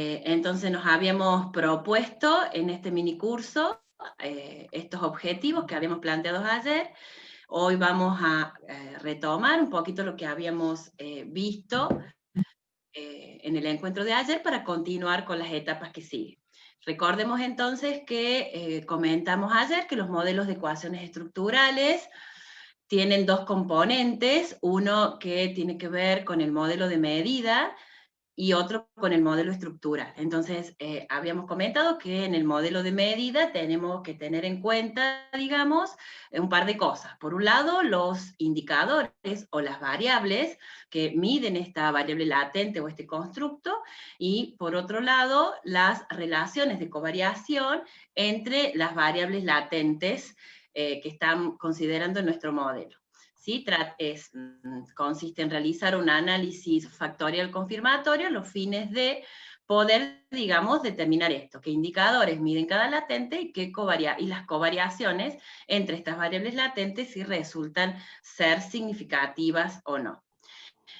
Entonces nos habíamos propuesto en este minicurso estos objetivos que habíamos planteado ayer. Hoy vamos a retomar un poquito lo que habíamos visto en el encuentro de ayer para continuar con las etapas que siguen. Recordemos entonces que comentamos ayer que los modelos de ecuaciones estructurales tienen dos componentes, uno que tiene que ver con el modelo de medida y otro con el modelo estructural. Entonces, habíamos comentado que en el modelo de medida tenemos que tener en cuenta, digamos, un par de cosas. Por un lado, los indicadores o las variables que miden esta variable latente o este constructo, y por otro lado, las relaciones de covariación entre las variables latentes que están considerando en nuestro modelo. ¿Sí? Consiste en realizar un análisis factorial confirmatorio a los fines de poder, digamos, determinar esto, qué indicadores miden cada latente y las covariaciones entre estas variables latentes si resultan ser significativas o no.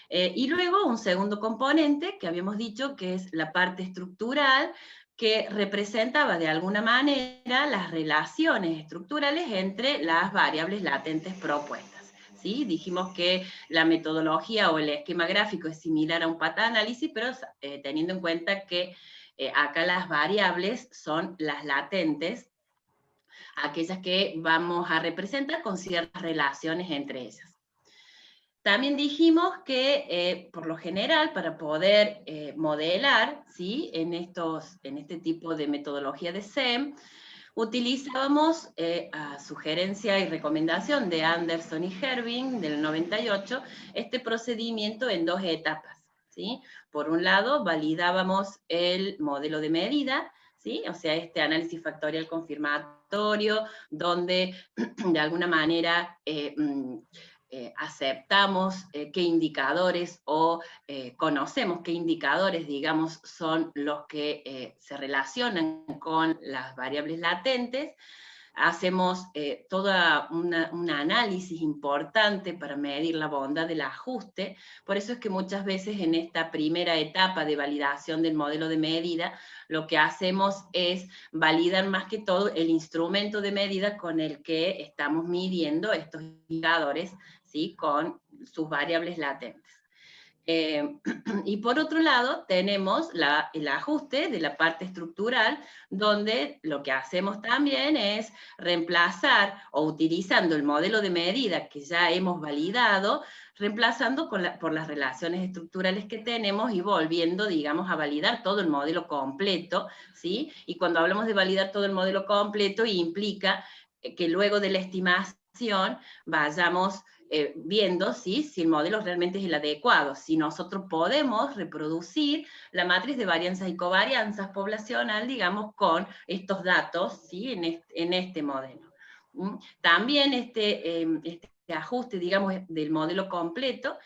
Y luego un segundo componente que habíamos dicho que es la parte estructural, que representaba de alguna manera las relaciones estructurales entre las variables latentes propuestas. ¿Sí? Dijimos que la metodología o el esquema gráfico es similar a un pataanálisis, pero teniendo en cuenta que acá las variables son las latentes, aquellas que vamos a representar con ciertas relaciones entre ellas. También dijimos que, por lo general, para poder modelar, ¿sí? en este tipo de metodología de SEM, utilizábamos, a sugerencia y recomendación de Anderson y Herving, del 98, este procedimiento en dos etapas. ¿Sí? Por un lado, validábamos el modelo de medida, ¿sí? O sea, este análisis factorial confirmatorio, donde de alguna manera aceptamos qué indicadores o conocemos qué indicadores, digamos, son los que se relacionan con las variables latentes. Hacemos todo un análisis importante para medir la bondad del ajuste. Por eso es que muchas veces en esta primera etapa de validación del modelo de medida, lo que hacemos es validar más que todo el instrumento de medida con el que estamos midiendo estos indicadores, ¿sí? Con sus variables latentes. Y por otro lado, tenemos el ajuste de la parte estructural, donde lo que hacemos también es reemplazar, o utilizando el modelo de medida que ya hemos validado, reemplazando por las relaciones estructurales que tenemos y volviendo, digamos, a validar todo el modelo completo, ¿sí? Y cuando hablamos de validar todo el modelo completo, implica que luego de la estimación vayamos viendo si el modelo realmente es el adecuado, si nosotros podemos reproducir la matriz de varianzas y covarianzas poblacional, digamos, con estos datos, ¿sí? en este modelo. También este ajuste, digamos, del modelo completo,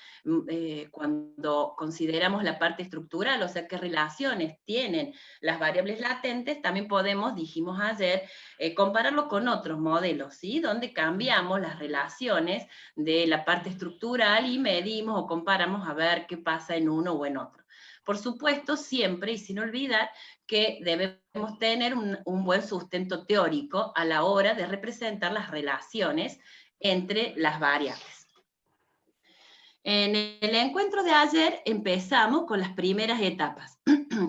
cuando consideramos la parte estructural, o sea, qué relaciones tienen las variables latentes, también podemos, dijimos ayer, compararlo con otros modelos, ¿sí? Donde cambiamos las relaciones de la parte estructural y medimos o comparamos a ver qué pasa en uno o en otro. Por supuesto, siempre, y sin olvidar, que debemos tener un buen sustento teórico a la hora de representar las relaciones entre las variables. En el encuentro de ayer empezamos con las primeras etapas.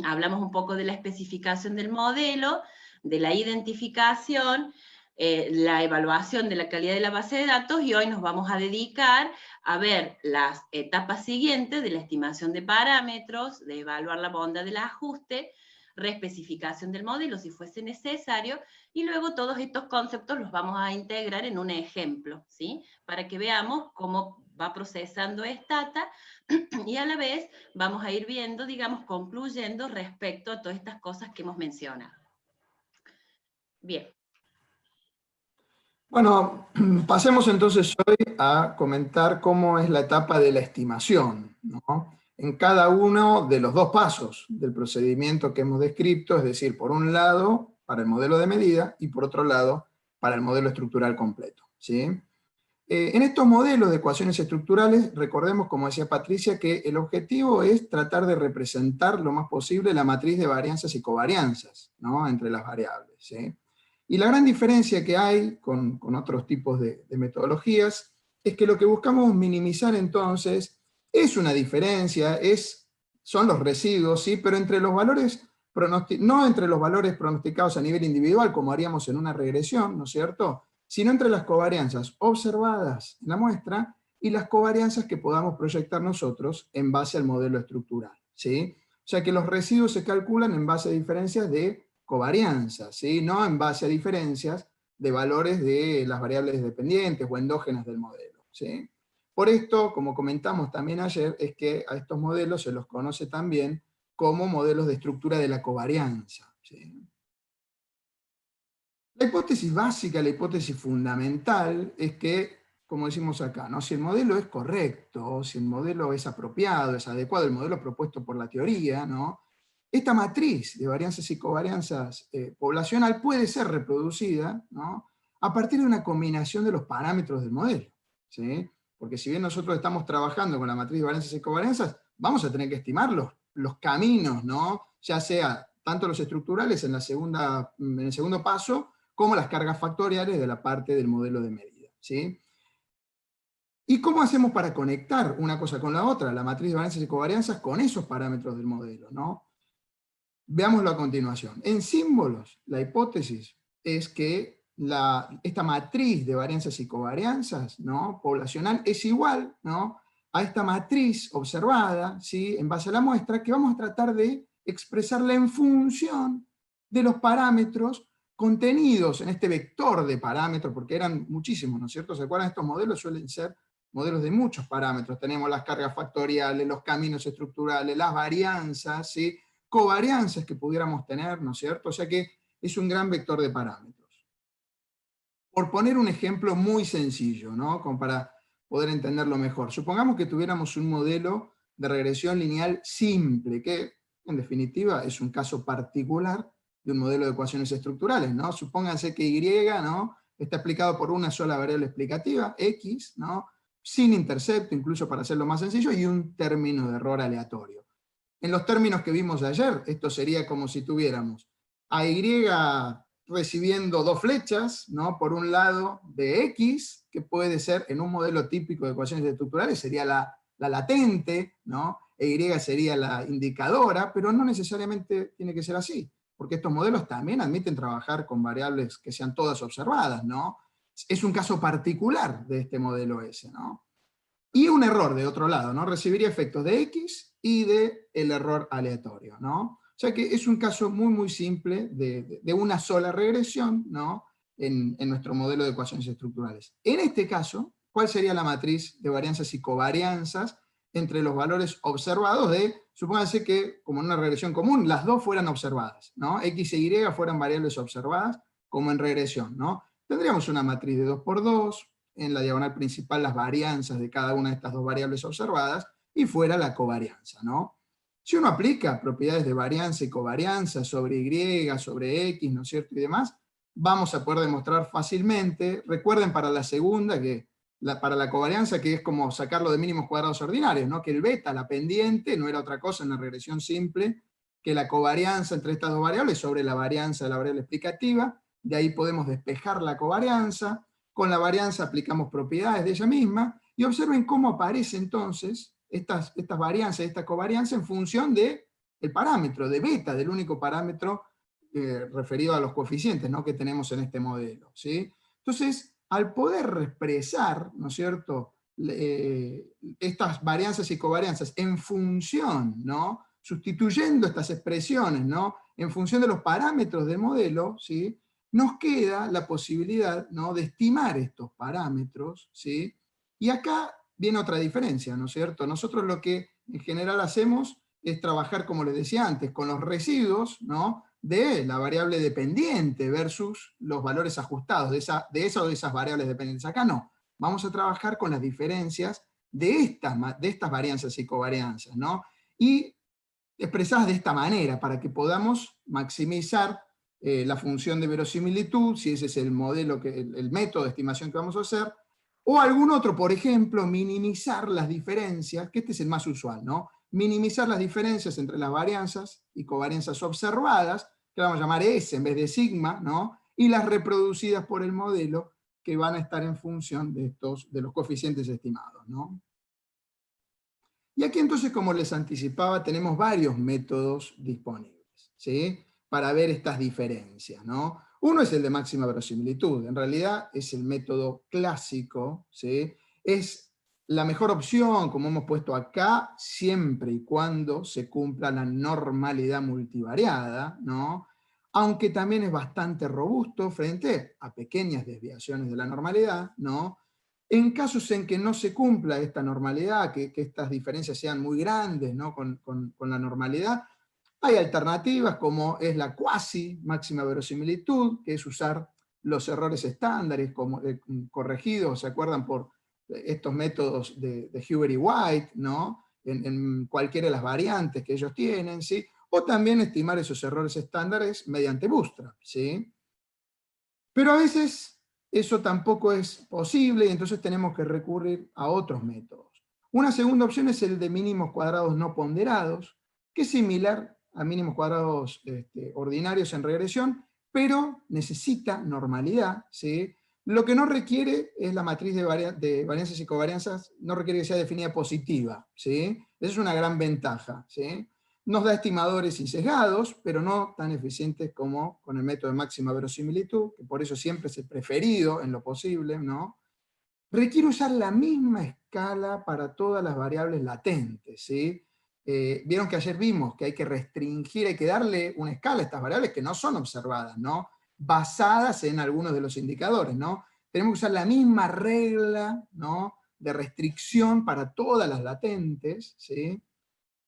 Hablamos un poco de la especificación del modelo, de la identificación, la evaluación de la calidad de la base de datos, y hoy nos vamos a dedicar a ver las etapas siguientes de la estimación de parámetros, de evaluar la bondad del ajuste, reespecificación del modelo si fuese necesario, y luego todos estos conceptos los vamos a integrar en un ejemplo, ¿sí? Para que veamos cómo va procesando Stata y a la vez vamos a ir viendo, digamos, concluyendo respecto a todas estas cosas que hemos mencionado. Bien. Bueno, pasemos entonces hoy a comentar cómo es la etapa de la estimación, ¿no? En cada uno de los dos pasos del procedimiento que hemos descrito, es decir, por un lado, para el modelo de medida, y por otro lado, para el modelo estructural completo, ¿sí? En estos modelos de ecuaciones estructurales, recordemos, como decía Patricia, que el objetivo es tratar de representar lo más posible la matriz de varianzas y covarianzas, ¿no?, entre las variables, ¿sí? Y la gran diferencia que hay con otros tipos de metodologías es que lo que buscamos minimizar entonces es una diferencia, son los residuos, ¿sí?, pero entre los valores no entre los valores pronosticados a nivel individual, como haríamos en una regresión, ¿no es cierto?, sino entre las covarianzas observadas en la muestra y las covarianzas que podamos proyectar nosotros en base al modelo estructural, ¿sí? O sea que los residuos se calculan en base a diferencias de covarianza, ¿sí?, no en base a diferencias de valores de las variables dependientes o endógenas del modelo, ¿sí? Por esto, como comentamos también ayer, es que a estos modelos se los conoce también como modelos de estructura de la covarianza, ¿sí? La hipótesis básica, la hipótesis fundamental, es que, como decimos acá, ¿no?, si el modelo es correcto, si el modelo es apropiado, es adecuado, el modelo propuesto por la teoría, ¿no?, esta matriz de varianzas y covarianzas poblacional puede ser reproducida, ¿no?, a partir de una combinación de los parámetros del modelo, ¿sí? Porque si bien nosotros estamos trabajando con la matriz de varianzas y covarianzas, vamos a tener que estimar los caminos, ¿no?, ya sea tanto los estructurales en el segundo paso, como las cargas factoriales de la parte del modelo de medida, ¿sí? ¿Y cómo hacemos para conectar una cosa con la otra, la matriz de varianzas y covarianzas, con esos parámetros del modelo, ¿no? Veámoslo a continuación. En símbolos, la hipótesis es que esta matriz de varianzas y covarianzas, ¿no?, poblacional es igual, ¿no?, a esta matriz observada, ¿sí?, en base a la muestra, que vamos a tratar de expresarla en función de los parámetros contenidos en este vector de parámetros, porque eran muchísimos, ¿no es cierto? ¿Se acuerdan? Estos modelos suelen ser modelos de muchos parámetros. Tenemos las cargas factoriales, los caminos estructurales, las varianzas, ¿sí?, covarianzas que pudiéramos tener, ¿no es cierto? O sea que es un gran vector de parámetros. Por poner un ejemplo muy sencillo, ¿no?, como para poder entenderlo mejor. Supongamos que tuviéramos un modelo de regresión lineal simple, que en definitiva es un caso particular de un modelo de ecuaciones estructurales, ¿no? Supónganse que Y, ¿no?, está explicado por una sola variable explicativa, X, ¿no?, sin intercepto, incluso para hacerlo más sencillo, y un término de error aleatorio. En los términos que vimos ayer, esto sería como si tuviéramos a Y recibiendo dos flechas, ¿no?, por un lado de X, que puede ser, en un modelo típico de ecuaciones estructurales, sería la latente, ¿no?, e Y sería la indicadora, pero no necesariamente tiene que ser así, porque estos modelos también admiten trabajar con variables que sean todas observadas, ¿no? Es un caso particular de este modelo S, ¿no? Y un error de otro lado, ¿no? Recibiría efectos de X y de el error aleatorio, ¿no? O sea que es un caso muy, muy simple de una sola regresión, ¿no?, en nuestro modelo de ecuaciones estructurales. En este caso, ¿cuál sería la matriz de varianzas y covarianzas entre los valores observados de, supónganse que, como en una regresión común, las dos fueran observadas, ¿no? X e Y fueran variables observadas, como en regresión, ¿no? Tendríamos una matriz de 2 por 2, en la diagonal principal las varianzas de cada una de estas dos variables observadas, y fuera la covarianza, ¿no? Si uno aplica propiedades de varianza y covarianza sobre Y, sobre X, ¿no es cierto?, y demás, vamos a poder demostrar fácilmente. Recuerden para la segunda, para la covarianza, que es como sacarlo de mínimos cuadrados ordinarios, ¿no?, que el beta, la pendiente, no era otra cosa en la regresión simple que la covarianza entre estas dos variables sobre la varianza de la variable explicativa. De ahí podemos despejar la covarianza. Con la varianza aplicamos propiedades de ella misma, y observen cómo aparece entonces estas varianzas, esta covarianza, en función del parámetro, de beta, del único parámetro referido a los coeficientes, ¿no?, que tenemos en este modelo, ¿sí? Entonces, al poder expresar, ¿no es cierto?, estas varianzas y covarianzas en función, ¿no?, sustituyendo estas expresiones, ¿no?, en función de los parámetros del modelo, ¿sí?, nos queda la posibilidad, ¿no?, de estimar estos parámetros, ¿sí? Y acá viene otra diferencia, ¿no es cierto? Nosotros lo que en general hacemos es trabajar, como les decía antes, con los residuos, ¿no?, de la variable dependiente versus los valores ajustados de esa o de esas variables dependientes. Acá no, vamos a trabajar con las diferencias de estas varianzas y covarianzas, ¿no? Y expresadas de esta manera, para que podamos maximizar la función de verosimilitud, si ese es el modelo, el método de estimación que vamos a hacer, O algún otro, por ejemplo, minimizar las diferencias, que este es el más usual, ¿no? Minimizar las diferencias entre las varianzas y covarianzas observadas, que vamos a llamar S en vez de sigma, ¿no? Y las reproducidas por el modelo, que van a estar en función de los coeficientes estimados, ¿no? Y aquí entonces, como les anticipaba, tenemos varios métodos disponibles, ¿sí? Para ver estas diferencias, ¿no? Uno es el de máxima verosimilitud, en realidad es el método clásico, ¿sí? Es la mejor opción, como hemos puesto acá, siempre y cuando se cumpla la normalidad multivariada, ¿no? Aunque también es bastante robusto frente a pequeñas desviaciones de la normalidad, ¿no? En casos en que no se cumpla esta normalidad, que estas diferencias sean muy grandes, ¿no? con la normalidad, hay alternativas como es la cuasi máxima verosimilitud, que es usar los errores estándares como, corregidos, ¿se acuerdan? Por estos métodos de Huber y White, ¿no? En cualquiera de las variantes que ellos tienen, ¿sí? O también estimar esos errores estándares mediante bootstrap, ¿sí? Pero a veces eso tampoco es posible y entonces tenemos que recurrir a otros métodos. Una segunda opción es el de mínimos cuadrados no ponderados, que es similar a mínimos cuadrados ordinarios en regresión, pero necesita normalidad, ¿sí? Lo que no requiere es la matriz de varianzas y covarianzas, no requiere que sea definida positiva, ¿sí? Esa es una gran ventaja, ¿sí? Nos da estimadores y sesgados, pero no tan eficientes como con el método de máxima verosimilitud, que por eso siempre es el preferido en lo posible, ¿no? Requiere usar la misma escala para todas las variables latentes, ¿sí? Vieron que ayer vimos que hay que restringir, hay que darle una escala a estas variables que no son observadas, ¿no? Basadas en algunos de los indicadores, ¿no? Tenemos que usar la misma regla, ¿no? De restricción para todas las latentes, ¿sí?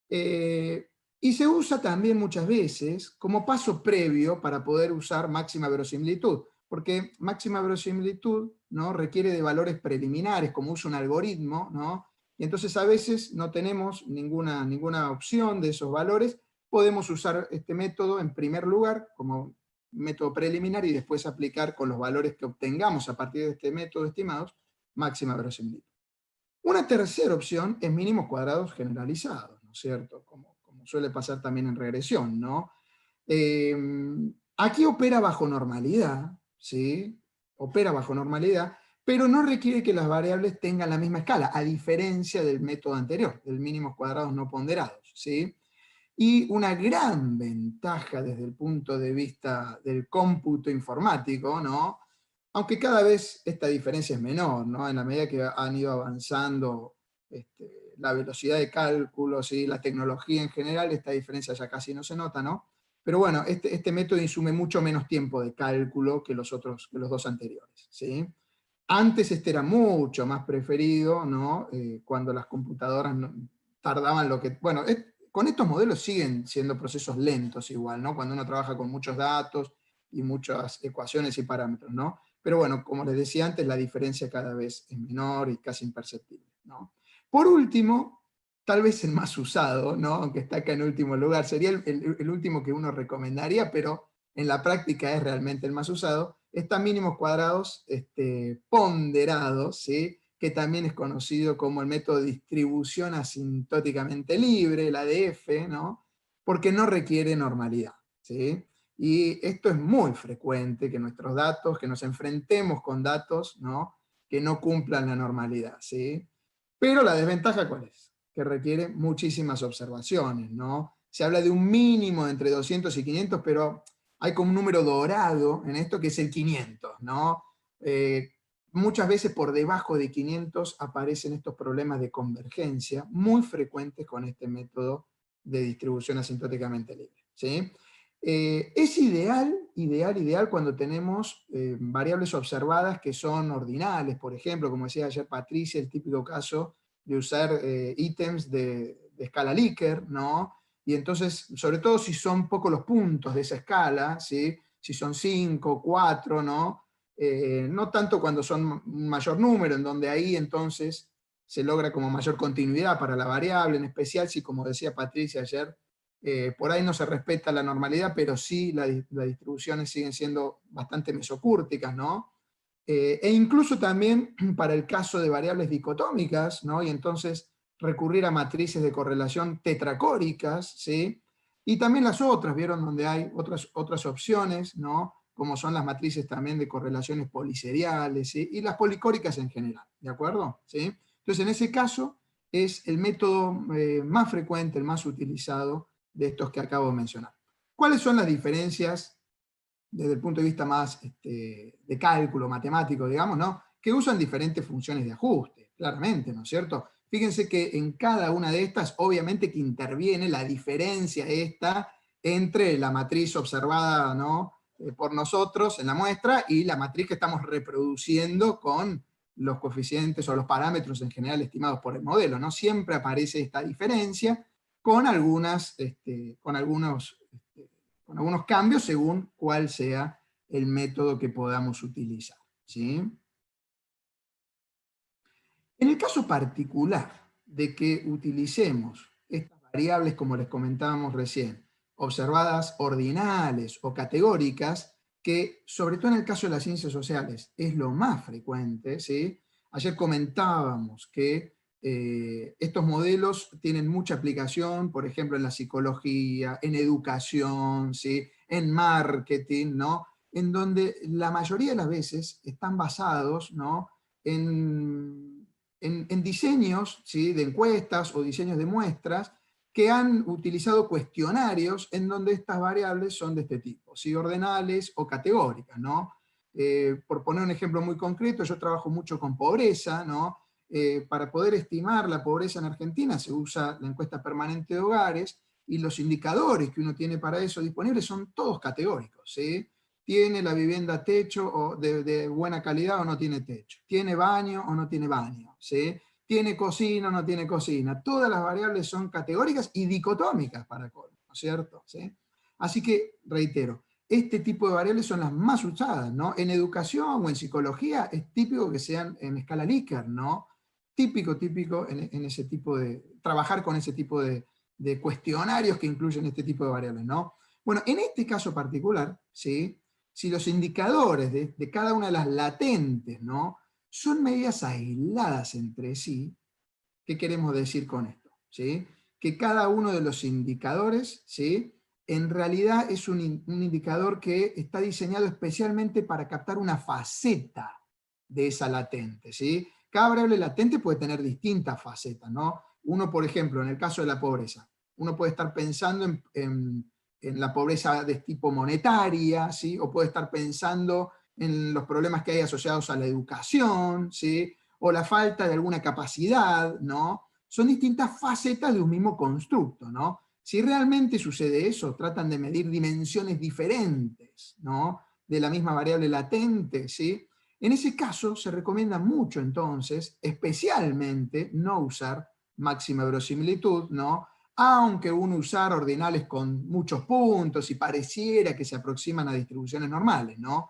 Y se usa también muchas veces como paso previo para poder usar máxima verosimilitud, porque máxima verosimilitud, ¿no? Requiere de valores preliminares, como usa un algoritmo, ¿no? Y entonces a veces no tenemos ninguna opción de esos valores, podemos usar este método en primer lugar como método preliminar y después aplicar con los valores que obtengamos a partir de este método estimados, máxima verosimilitud. Una tercera opción es mínimos cuadrados generalizados, ¿no es cierto? Como suele pasar también en regresión, ¿no? Eh, Aquí opera bajo normalidad, ¿sí? Opera bajo normalidad, pero no requiere que las variables tengan la misma escala, a diferencia del método anterior, del mínimos cuadrados no ponderados, ¿sí? Y una gran ventaja desde el punto de vista del cómputo informático, ¿no? Aunque cada vez esta diferencia es menor, ¿no? En la medida que han ido avanzando la velocidad de cálculo, ¿sí? La tecnología en general, esta diferencia ya casi no se nota, ¿no? Pero bueno, este método insume mucho menos tiempo de cálculo que los dos anteriores, ¿sí? Antes este era mucho más preferido, ¿no? Cuando las computadoras tardaban lo que... Bueno, con estos modelos siguen siendo procesos lentos igual, ¿no? Cuando uno trabaja con muchos datos y muchas ecuaciones y parámetros, ¿no? Pero bueno, como les decía antes, la diferencia cada vez es menor y casi imperceptible, ¿no? Por último, tal vez el más usado, ¿no? Aunque está acá en último lugar, sería el último que uno recomendaría, pero en la práctica es realmente el más usado, está mínimos cuadrados ponderados, ¿sí? Que también es conocido como el método de distribución asintóticamente libre, el ADF, ¿no? Porque no requiere normalidad, ¿sí? Y esto es muy frecuente, que nuestros datos, que nos enfrentemos con datos, ¿no? Que no cumplan la normalidad, ¿sí? Pero la desventaja, ¿cuál es? Que requiere muchísimas observaciones, ¿no? Se habla de un mínimo de entre 200 y 500, pero hay como un número dorado en esto que es el 500, ¿no? Muchas veces por debajo de 500 aparecen estos problemas de convergencia muy frecuentes con este método de distribución asintóticamente libre, ¿sí? Es ideal cuando tenemos variables observadas que son ordinales, por ejemplo, como decía ayer Patricia, el típico caso de usar ítems de escala Likert, ¿no? Y entonces, sobre todo si son pocos los puntos de esa escala, ¿sí? Si son 5, 4, ¿no? No tanto cuando son un mayor número, en donde ahí entonces se logra como mayor continuidad para la variable, en especial si, como decía Patricia ayer, por ahí no se respeta la normalidad, pero sí las distribuciones siguen siendo bastante mesocúrticas, ¿no? E incluso también para el caso de variables dicotómicas, ¿no? Y entonces recurrir a matrices de correlación tetracóricas, ¿sí? Y también las otras, ¿vieron? Donde hay otras opciones, ¿no? Como son las matrices también de correlaciones poliseriales, ¿sí? Y las policóricas en general, ¿de acuerdo? ¿Sí? Entonces, en ese caso, es el método más frecuente, el más utilizado de estos que acabo de mencionar. ¿Cuáles son las diferencias desde el punto de vista más de cálculo matemático, digamos, ¿no? Que usan diferentes funciones de ajuste, claramente, ¿no es cierto? Fíjense que en cada una de estas, obviamente que interviene la diferencia esta entre la matriz observada, ¿no? Por nosotros en la muestra y la matriz que estamos reproduciendo con los coeficientes o los parámetros en general estimados por el modelo, ¿no? Siempre aparece esta diferencia con con algunos cambios según cuál sea el método que podamos utilizar, ¿sí? En el caso particular de que utilicemos estas variables, como les comentábamos recién, observadas ordinales o categóricas, que sobre todo en el caso de las ciencias sociales es lo más frecuente, ¿sí? Ayer comentábamos que estos modelos tienen mucha aplicación, por ejemplo, en la psicología, en educación, ¿sí? En marketing, ¿no? En donde la mayoría de las veces están basados, ¿no? en diseños, ¿sí? De encuestas o diseños de muestras que han utilizado cuestionarios en donde estas variables son de este tipo, ¿sí? Ordenales o categóricas, ¿no? Por poner un ejemplo muy concreto, yo trabajo mucho con pobreza, ¿no? Para poder estimar la pobreza en Argentina se usa la encuesta permanente de hogares y los indicadores que uno tiene para eso disponibles son todos categóricos, ¿sí? ¿Tiene la vivienda techo o de buena calidad o no tiene techo? ¿Tiene baño o no tiene baño? ¿Sí? ¿Tiene cocina o no tiene cocina? Todas las variables son categóricas y dicotómicas para colmo, ¿no es cierto? ¿Sí? Así que, reitero, este tipo de variables son las más usadas, ¿no? En educación o en psicología es típico que sean en escala Likert, ¿no? Típico en ese tipo de, trabajar con ese tipo de cuestionarios que incluyen este tipo de variables, ¿no? Bueno, en este caso particular, ¿sí? Si los indicadores de cada una de las latentes, ¿no? Son medidas aisladas entre sí, ¿qué queremos decir con esto? ¿Sí? Que cada uno de los indicadores, ¿sí? En realidad es un indicador que está diseñado especialmente para captar una faceta de esa latente, ¿sí? Cada variable latente puede tener distintas facetas, ¿no? Uno, por ejemplo, en el caso de la pobreza, uno puede estar pensando en la pobreza de tipo monetaria, ¿sí? O puede estar pensando en los problemas que hay asociados a la educación, ¿sí? O la falta de alguna capacidad, ¿no? Son distintas facetas de un mismo constructo, ¿no? Si realmente sucede eso, tratan de medir dimensiones diferentes, ¿no? De la misma variable latente, ¿sí? En ese caso se recomienda mucho entonces, especialmente, no usar máxima verosimilitud, ¿no? Aunque uno usar ordinales con muchos puntos y pareciera que se aproximan a distribuciones normales, ¿no?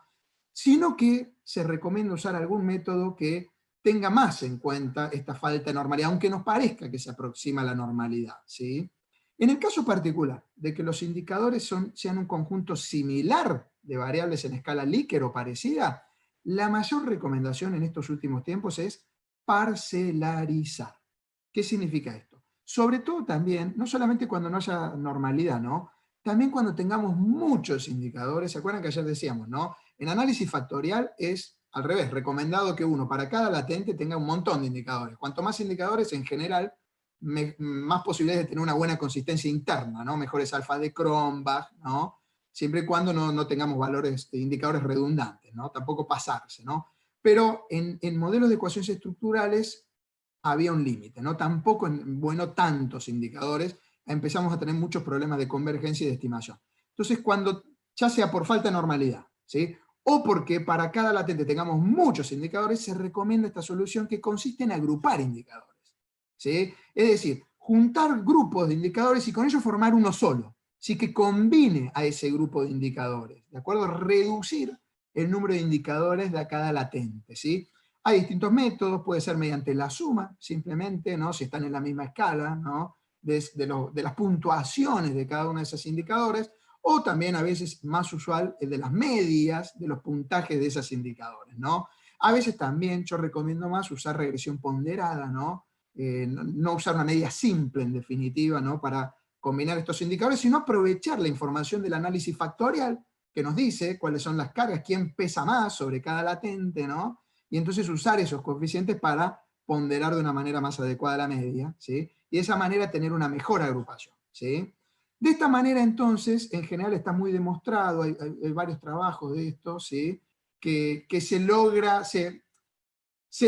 Sino que se recomienda usar algún método que tenga más en cuenta esta falta de normalidad, aunque nos parezca que se aproxima a la normalidad, ¿sí? En el caso particular de que los indicadores sean un conjunto similar de variables en escala Likert o parecida, la mayor recomendación en estos últimos tiempos es parcelarizar. ¿Qué significa esto? Sobre todo también, no solamente cuando no haya normalidad, ¿no? También cuando tengamos muchos indicadores, ¿se acuerdan que ayer decíamos, ¿no? En análisis factorial es al revés, recomendado que uno para cada latente tenga un montón de indicadores. Cuanto más indicadores, en general, más posibilidades de tener una buena consistencia interna, ¿no? Mejores alfa de Cronbach, ¿no? Siempre y cuando no tengamos valores, indicadores redundantes, ¿no? Tampoco pasarse, ¿no? Pero en modelos de ecuaciones estructurales había un límite, ¿no? Tampoco bueno tantos indicadores, empezamos a tener muchos problemas de convergencia y de estimación. Entonces, cuando, ya sea por falta de normalidad, ¿sí? O porque para cada latente tengamos muchos indicadores, se recomienda esta solución que consiste en agrupar indicadores, ¿sí? Es decir, juntar grupos de indicadores y con ello formar uno solo, ¿sí? Que combine a ese grupo de indicadores, ¿de acuerdo? Reducir el número de indicadores de cada latente, ¿sí? Hay distintos métodos, puede ser mediante la suma, simplemente, ¿no? Si están en la misma escala, ¿no? De las puntuaciones de cada uno de esos indicadores, o también a veces más usual el de las medias de los puntajes de esos indicadores, ¿no? A veces también yo recomiendo más usar regresión ponderada, ¿no? No usar una medida simple, en definitiva, ¿no? Para combinar estos indicadores, sino aprovechar la información del análisis factorial que nos dice cuáles son las cargas, quién pesa más sobre cada latente, ¿no? Y entonces usar esos coeficientes para ponderar de una manera más adecuada la media, ¿sí? Y de esa manera tener una mejor agrupación, ¿sí? De esta manera, entonces, en general está muy demostrado, hay varios trabajos de esto, ¿sí? Que se logra, se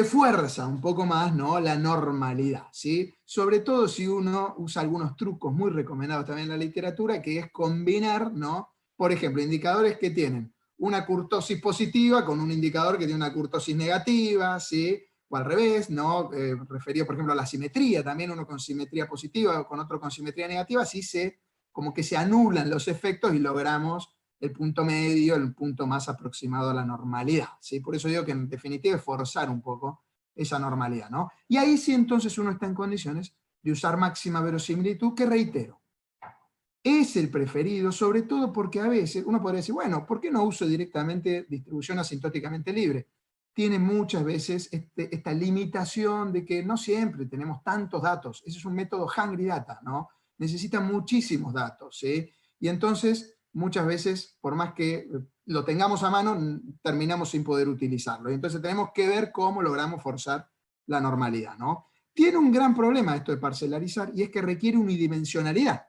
fuerza un poco más, ¿no? La normalidad, ¿sí? Sobre todo si uno usa algunos trucos muy recomendados también en la literatura, que es combinar, ¿no? Por ejemplo, indicadores que tienen una kurtosis positiva con un indicador que tiene una kurtosis negativa, ¿sí? O al revés, ¿no? Referido, por ejemplo, a la simetría, también uno con simetría positiva o con otro con simetría negativa, así como que se anulan los efectos y logramos el punto medio, el punto más aproximado a la normalidad, ¿sí? Por eso digo que en definitiva es forzar un poco esa normalidad, ¿no? Y ahí sí entonces uno está en condiciones de usar máxima verosimilitud, que reitero, es el preferido, sobre todo porque a veces uno podría decir, bueno, ¿por qué no uso directamente distribución asintóticamente libre? Tiene muchas veces esta limitación de que no siempre tenemos tantos datos. Ese es un método hungry data, ¿no? Necesita muchísimos datos, ¿sí? Y entonces, muchas veces, por más que lo tengamos a mano, terminamos sin poder utilizarlo. Y entonces tenemos que ver cómo logramos forzar la normalidad, ¿no? Tiene un gran problema esto de parcelarizar, y es que requiere unidimensionalidad.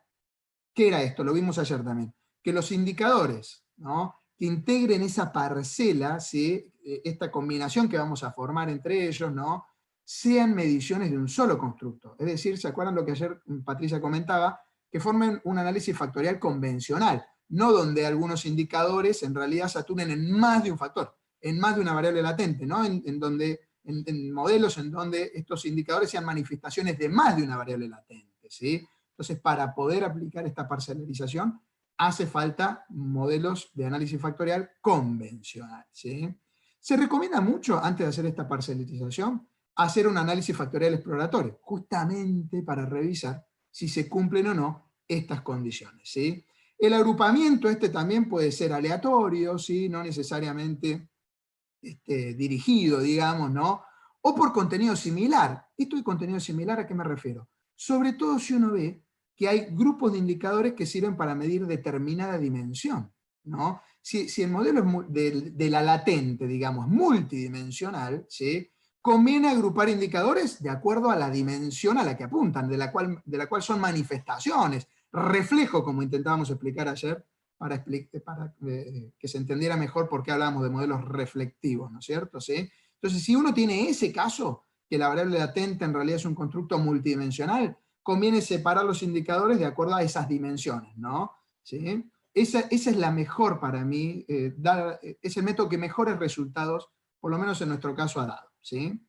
¿Qué era esto? Lo vimos ayer también. Que los indicadores, ¿no? Que integren esa parcela, ¿sí? Esta combinación que vamos a formar entre ellos, ¿no? Sean mediciones de un solo constructo. Es decir, ¿se acuerdan lo que ayer Patricia comentaba? Que formen un análisis factorial convencional, no donde algunos indicadores en realidad saturen en más de un factor, en más de una variable latente, ¿no? En modelos en donde estos indicadores sean manifestaciones de más de una variable latente, ¿sí? Entonces, para poder aplicar esta parcelarización, hace falta modelos de análisis factorial convencional, ¿sí? Se recomienda mucho, antes de hacer esta parcelarización, hacer un análisis factorial exploratorio, justamente para revisar si se cumplen o no estas condiciones, ¿sí? El agrupamiento también puede ser aleatorio, ¿sí? No necesariamente dirigido, digamos, ¿no? O por contenido similar. ¿Esto de contenido similar a qué me refiero? Sobre todo si uno ve que hay grupos de indicadores que sirven para medir determinada dimensión, ¿no? Si el modelo es de la latente, digamos, multidimensional, ¿sí? Conviene agrupar indicadores de acuerdo a la dimensión a la que apuntan, de la cual son manifestaciones, reflejo, como intentábamos explicar ayer, para que se entendiera mejor por qué hablamos de modelos reflectivos, ¿no es cierto? ¿Sí? Entonces, si uno tiene ese caso, que la variable latente en realidad es un constructo multidimensional, conviene separar los indicadores de acuerdo a esas dimensiones, ¿no? ¿Sí? Esa es la mejor para mí, es el método que mejores resultados, por lo menos en nuestro caso, ha dado, ¿sí?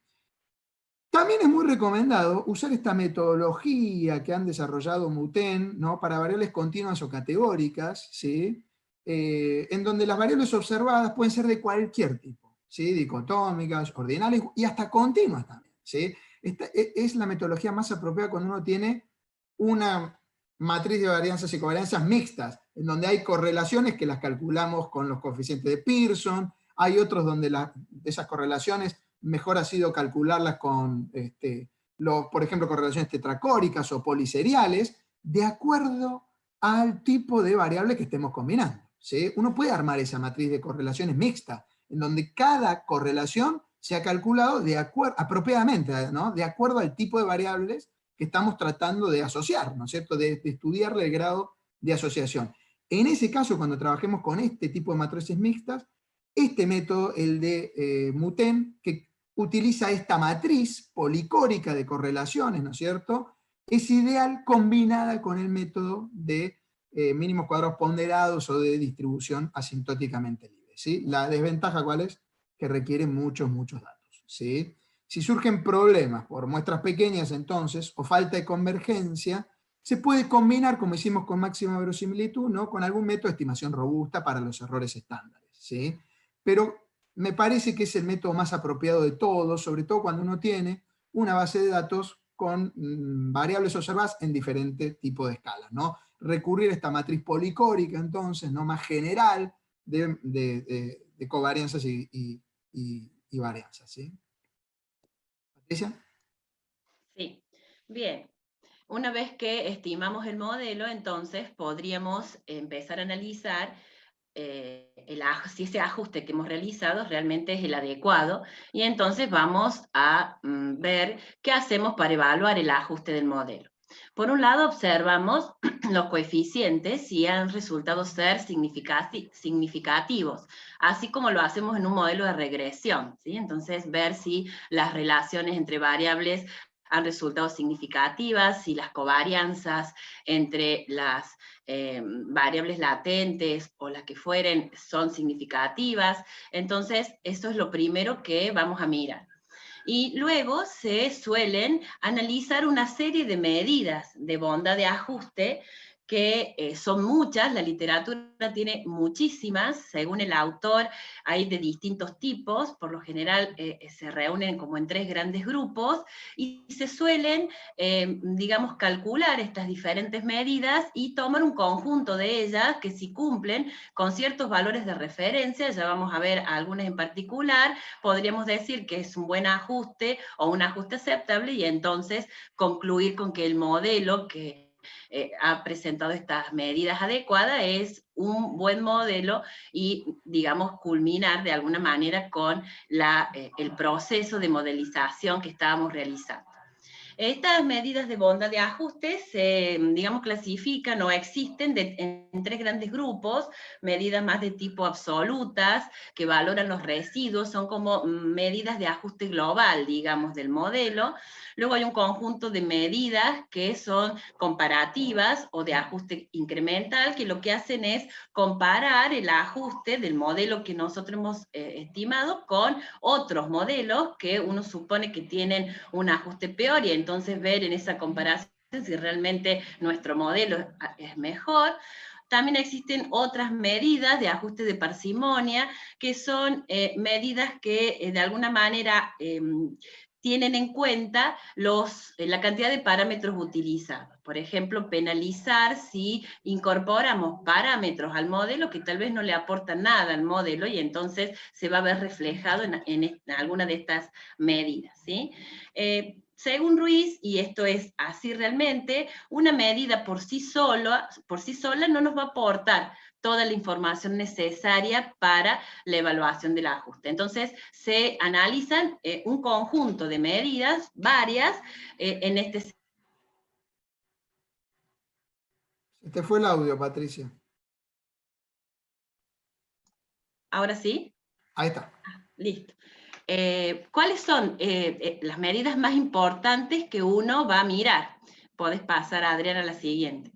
También es muy recomendado usar esta metodología que han desarrollado Muten, ¿no? Para variables continuas o categóricas, ¿sí? En donde las variables observadas pueden ser de cualquier tipo, ¿sí? Dicotómicas, ordinales y hasta continuas también, ¿sí? Esta es la metodología más apropiada cuando uno tiene una matriz de varianzas y covarianzas mixtas, en donde hay correlaciones que las calculamos con los coeficientes de Pearson, hay otros donde esas correlaciones mejor ha sido calcularlas con, por ejemplo, correlaciones tetracóricas o poliseriales, de acuerdo al tipo de variable que estemos combinando, ¿sí? Uno puede armar esa matriz de correlaciones mixta, en donde cada correlación se ha calculado apropiadamente, ¿no? De acuerdo al tipo de variables que estamos tratando de asociar, ¿no es cierto? De estudiarle el grado de asociación. En ese caso, cuando trabajemos con este tipo de matrices mixtas, este método, el de Muten, que utiliza esta matriz policórica de correlaciones, ¿no es cierto?, es ideal combinada con el método de mínimos cuadrados ponderados o de distribución asintóticamente libre, ¿sí? La desventaja, ¿cuál es? Que requiere muchos datos, ¿sí? Si surgen problemas por muestras pequeñas, entonces, o falta de convergencia, se puede combinar, como hicimos con máxima verosimilitud, ¿no?, con algún método de estimación robusta para los errores estándares, ¿sí? Pero me parece que es el método más apropiado de todos, sobre todo cuando uno tiene una base de datos con variables observadas en diferentes tipos de escalas, ¿no? Recurrir a esta matriz policórica, entonces, ¿no?, más general de covarianzas y y varianzas, ¿sí? Patricia. Sí, bien. Una vez que estimamos el modelo, entonces podríamos empezar a analizar si ese ajuste que hemos realizado realmente es el adecuado, y entonces vamos a ver qué hacemos para evaluar el ajuste del modelo. Por un lado, observamos los coeficientes si han resultado ser significativos, así como lo hacemos en un modelo de regresión, ¿sí? Entonces, ver si las relaciones entre variables han resultado significativas, si las covarianzas entre las variables latentes o las que fueren son significativas. Entonces, eso es lo primero que vamos a mirar. Y luego se suelen analizar una serie de medidas de bondad de ajuste que son muchas, la literatura tiene muchísimas, según el autor hay de distintos tipos, por lo general se reúnen como en 3 grandes grupos, y se suelen, digamos, calcular estas diferentes medidas y tomar un conjunto de ellas que si cumplen con ciertos valores de referencia, ya vamos a ver algunas en particular, podríamos decir que es un buen ajuste o un ajuste aceptable, y entonces concluir con que el modelo que ha presentado estas medidas adecuadas es un buen modelo y, digamos, culminar de alguna manera con el proceso de modelización que estábamos realizando. Estas medidas de bondad de ajuste se, digamos, clasifican o existen en 3 grandes grupos: medidas más de tipo absolutas, que valoran los residuos, son como medidas de ajuste global, digamos, del modelo. Luego hay un conjunto de medidas que son comparativas o de ajuste incremental, que lo que hacen es comparar el ajuste del modelo que nosotros hemos estimado con otros modelos que uno supone que tienen un ajuste peor, y entonces ver en esa comparación si realmente nuestro modelo es mejor. También existen otras medidas de ajuste de parsimonia, que son medidas que de alguna manera tienen en cuenta la cantidad de parámetros utilizados. Por ejemplo, penalizar si incorporamos parámetros al modelo que tal vez no le aportan nada al modelo, y entonces se va a ver reflejado en alguna de estas medidas, ¿sí? Según Ruiz, y esto es así realmente, una medida por sí sola no nos va a aportar toda la información necesaria para la evaluación del ajuste. Entonces, se analizan un conjunto de medidas, varias, en este. Se te fue el audio, Patricia. ¿Ahora sí? Ahí está. Listo. ¿Cuáles son las medidas más importantes que uno va a mirar? Podés pasar, Adriana, a la siguiente.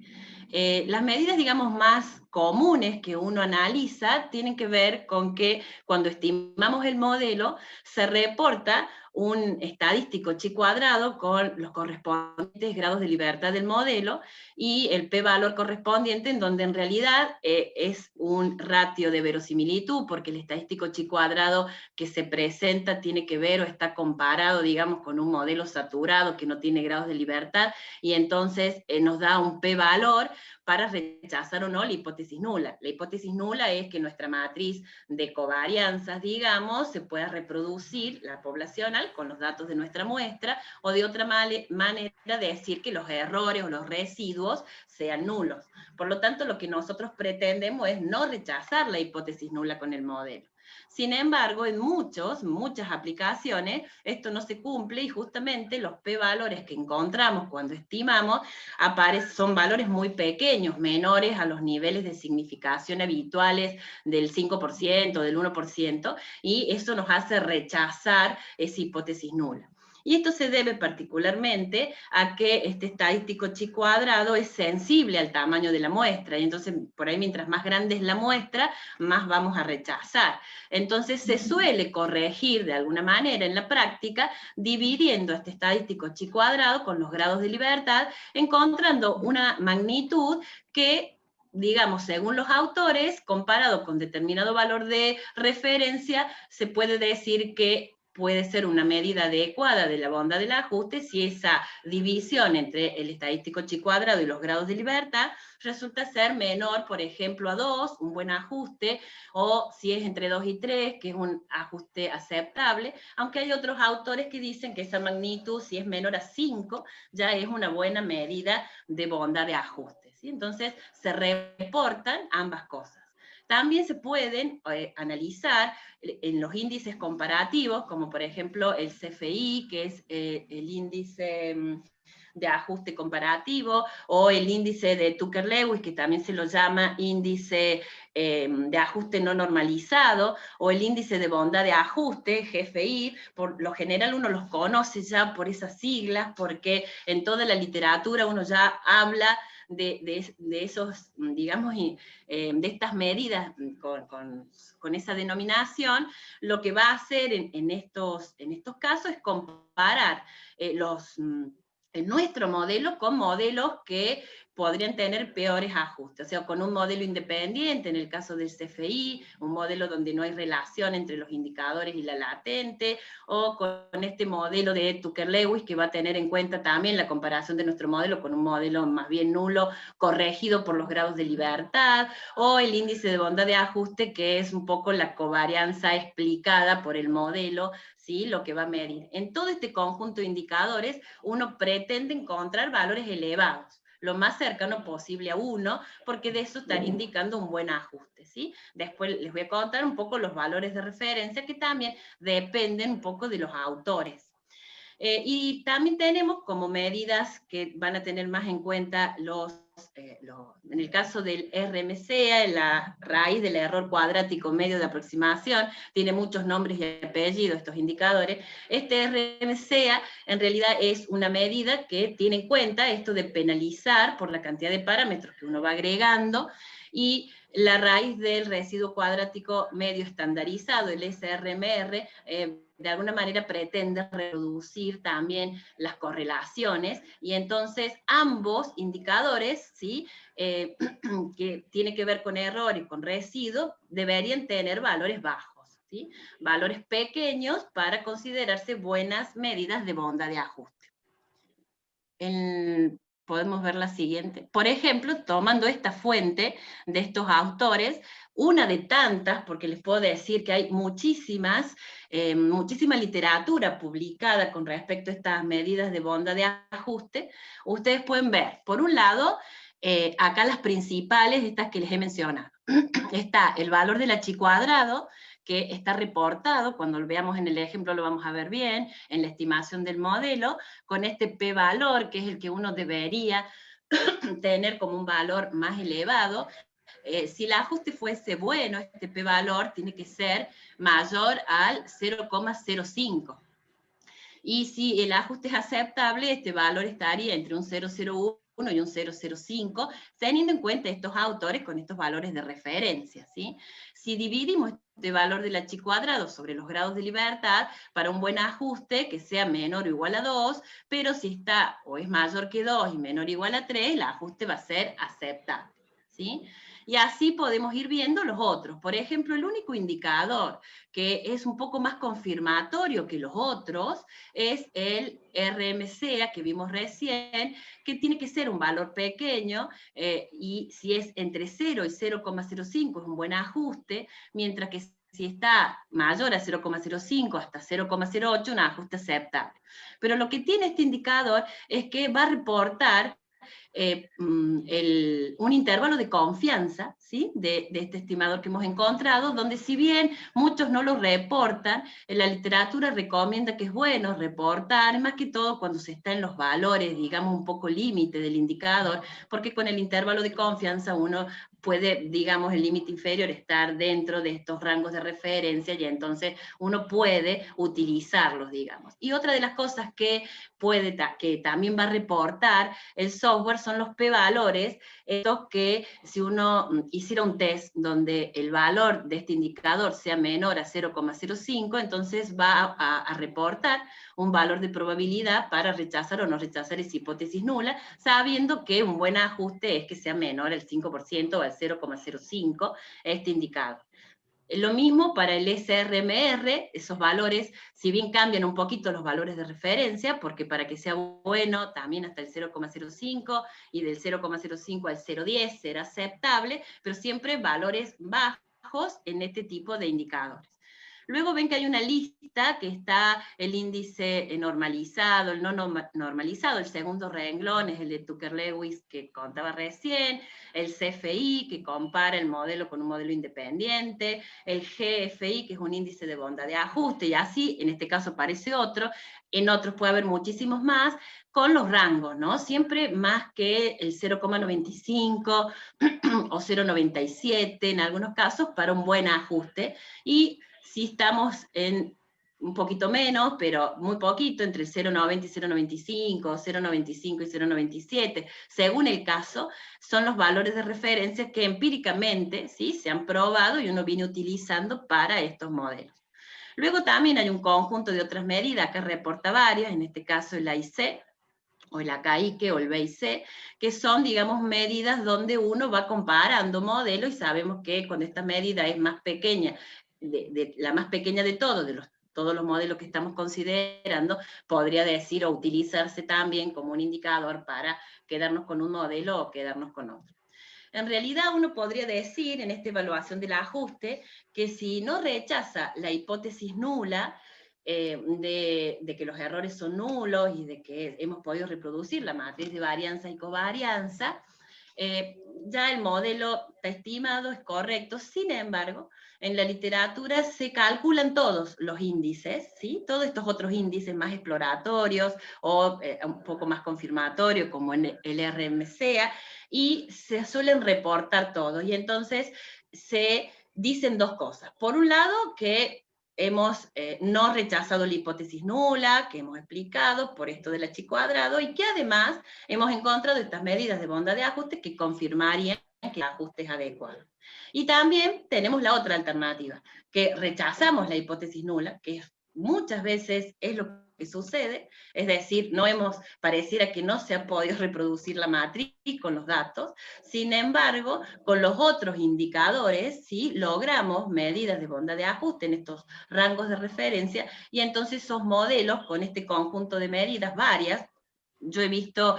Las medidas, digamos, más comunes que uno analiza tienen que ver con que cuando estimamos el modelo se reporta un estadístico chi cuadrado con los correspondientes grados de libertad del modelo y el p-valor correspondiente, en donde en realidad es un ratio de verosimilitud, porque el estadístico chi cuadrado que se presenta tiene que ver o está comparado, digamos, con un modelo saturado que no tiene grados de libertad, y entonces nos da un p-valor para rechazar o no la hipótesis nula. La hipótesis nula es que nuestra matriz de covarianzas, digamos, se pueda reproducir la poblacional con los datos de nuestra muestra, o de otra manera decir que los errores o los residuos sean nulos. Por lo tanto, lo que nosotros pretendemos es no rechazar la hipótesis nula con el modelo. Sin embargo, en muchas aplicaciones esto no se cumple, y justamente los p-valores que encontramos cuando estimamos son valores muy pequeños, menores a los niveles de significación habituales del 5%, del 1%, y eso nos hace rechazar esa hipótesis nula. Y esto se debe particularmente a que este estadístico chi cuadrado es sensible al tamaño de la muestra, y entonces por ahí mientras más grande es la muestra, más vamos a rechazar. Entonces se suele corregir de alguna manera en la práctica, dividiendo este estadístico chi cuadrado con los grados de libertad, encontrando una magnitud que, digamos, según los autores, comparado con determinado valor de referencia, se puede decir que puede ser una medida adecuada de la bondad del ajuste si esa división entre el estadístico chi cuadrado y los grados de libertad resulta ser menor, por ejemplo, a 2, un buen ajuste, o si es entre 2 y 3, que es un ajuste aceptable, aunque hay otros autores que dicen que esa magnitud, si es menor a 5, ya es una buena medida de bondad de ajuste, ¿sí? Entonces, se reportan ambas cosas. También se pueden analizar en los índices comparativos, como por ejemplo el CFI, que es el índice de ajuste comparativo, o el índice de Tucker-Lewis, que también se lo llama índice de ajuste no normalizado, o el índice de bondad de ajuste, GFI. Por lo general uno los conoce ya por esas siglas, porque en toda la literatura uno ya habla de esos, digamos, de estas medidas con esa denominación. Lo que va a hacer en estos casos es comparar nuestro modelo con modelos que podrían tener peores ajustes, o sea, con un modelo independiente, en el caso del CFI, un modelo donde no hay relación entre los indicadores y la latente, o con este modelo de Tucker-Lewis, que va a tener en cuenta también la comparación de nuestro modelo con un modelo más bien nulo, corregido por los grados de libertad, o el índice de bondad de ajuste, que es un poco la covarianza explicada por el modelo, ¿sí? Lo que va a medir. En todo este conjunto de indicadores, uno pretende encontrar valores elevados, lo más cercano posible a 1, porque de eso estaría indicando un buen ajuste, ¿sí? Después les voy a contar un poco los valores de referencia, que también dependen un poco de los autores. Y también tenemos como medidas que van a tener más en cuenta en el caso del RMSEA, la raíz del error cuadrático medio de aproximación, tiene muchos nombres y apellidos estos indicadores. Este RMSEA en realidad es una medida que tiene en cuenta esto de penalizar por la cantidad de parámetros que uno va agregando, y la raíz del residuo cuadrático medio estandarizado, el SRMR, de alguna manera pretende reducir también las correlaciones, y entonces ambos indicadores, ¿sí? Que tiene que ver con error y con residuo, deberían tener valores bajos, ¿sí? Valores pequeños para considerarse buenas medidas de bondad de ajuste. Podemos ver la siguiente. Por ejemplo, tomando esta fuente de estos autores, una de tantas, porque les puedo decir que hay muchísima literatura publicada con respecto a estas medidas de bondad de ajuste, ustedes pueden ver, por un lado, acá las principales, estas que les he mencionado. Está el valor del chi cuadrado, que está reportado, cuando lo veamos en el ejemplo lo vamos a ver bien, en la estimación del modelo, con este p-valor, que es el que uno debería tener como un valor más elevado. Si el ajuste fuese bueno, este p-valor tiene que ser mayor al 0,05. Y si el ajuste es aceptable, este valor estaría entre un 0,01 y un 0,05, teniendo en cuenta estos autores con estos valores de referencia, ¿sí? Si dividimos este valor del chi cuadrado sobre los grados de libertad, para un buen ajuste que sea menor o igual a 2, pero si está o es mayor que 2 y menor o igual a 3, el ajuste va a ser aceptable, ¿sí? Y así podemos ir viendo los otros. Por ejemplo, el único indicador que es un poco más confirmatorio que los otros es el RMSEA que vimos recién, que tiene que ser un valor pequeño, y si es entre 0 y 0,05 es un buen ajuste, mientras que si está mayor a 0,05 hasta 0,08, un ajuste aceptable. Pero lo que tiene este indicador es que va a reportar un intervalo de confianza, ¿sí? de este estimador que hemos encontrado, donde si bien muchos no lo reportan, la literatura recomienda que es bueno reportar, más que todo cuando se está en los valores, digamos, un poco límite del indicador, porque con el intervalo de confianza uno puede, digamos, el límite inferior estar dentro de estos rangos de referencia, y entonces uno puede utilizarlos, digamos. Y otra de las cosas que también va a reportar el software son los p-valores, estos que si uno hiciera un test donde el valor de este indicador sea menor a 0,05, entonces va a reportar un valor de probabilidad para rechazar o no rechazar esa hipótesis nula, sabiendo que un buen ajuste es que sea menor al 5% o al 0,05 este indicador. Lo mismo para el SRMR, esos valores, si bien cambian un poquito los valores de referencia, porque para que sea bueno, también hasta el 0,05 y del 0,05 al 0,10 será aceptable, pero siempre valores bajos en este tipo de indicadores. Luego ven que hay una lista que está el índice normalizado, el no normalizado, el segundo renglón es el de Tucker-Lewis que contaba recién, el CFI que compara el modelo con un modelo independiente, el GFI que es un índice de bondad de ajuste, y así, en este caso aparece otro, en otros puede haber muchísimos más, con los rangos, ¿no? Siempre más que el 0,95 o 0,97 en algunos casos para un buen ajuste, y si estamos en un poquito menos, pero muy poquito, entre 0,90 y 0,95, 0,95 y 0,97, según el caso, son los valores de referencia que empíricamente, ¿sí?, se han probado y uno viene utilizando para estos modelos. Luego también hay un conjunto de otras medidas que reporta varias, en este caso el AIC, o el ACAIQUE o el BIC, que son, digamos, medidas donde uno va comparando modelos y sabemos que cuando esta medida es más pequeña, la más pequeña de todos, todos los modelos que estamos considerando, podría decir o utilizarse también como un indicador para quedarnos con un modelo o quedarnos con otro. En realidad uno podría decir en esta evaluación del ajuste que si no rechaza la hipótesis nula, de que los errores son nulos y de que hemos podido reproducir la matriz de varianza y covarianza, ya el modelo está estimado, es correcto. Sin embargo, en la literatura se calculan todos los índices, ¿sí?, todos estos otros índices más exploratorios o un poco más confirmatorios, como en el RMCA, y se suelen reportar todos. Y entonces se dicen dos cosas. Por un lado, que hemos no rechazado la hipótesis nula, que hemos explicado por esto del H cuadrado, y que además hemos encontrado estas medidas de bondad de ajuste que confirmarían que el ajuste es adecuado. Y también tenemos la otra alternativa, que rechazamos la hipótesis nula, que muchas veces es lo que sucede, es decir, pareciera que no se ha podido reproducir la matriz con los datos, sin embargo, con los otros indicadores, ¿sí?, logramos medidas de bondad de ajuste en estos rangos de referencia, y entonces esos modelos, con este conjunto de medidas varias, yo he visto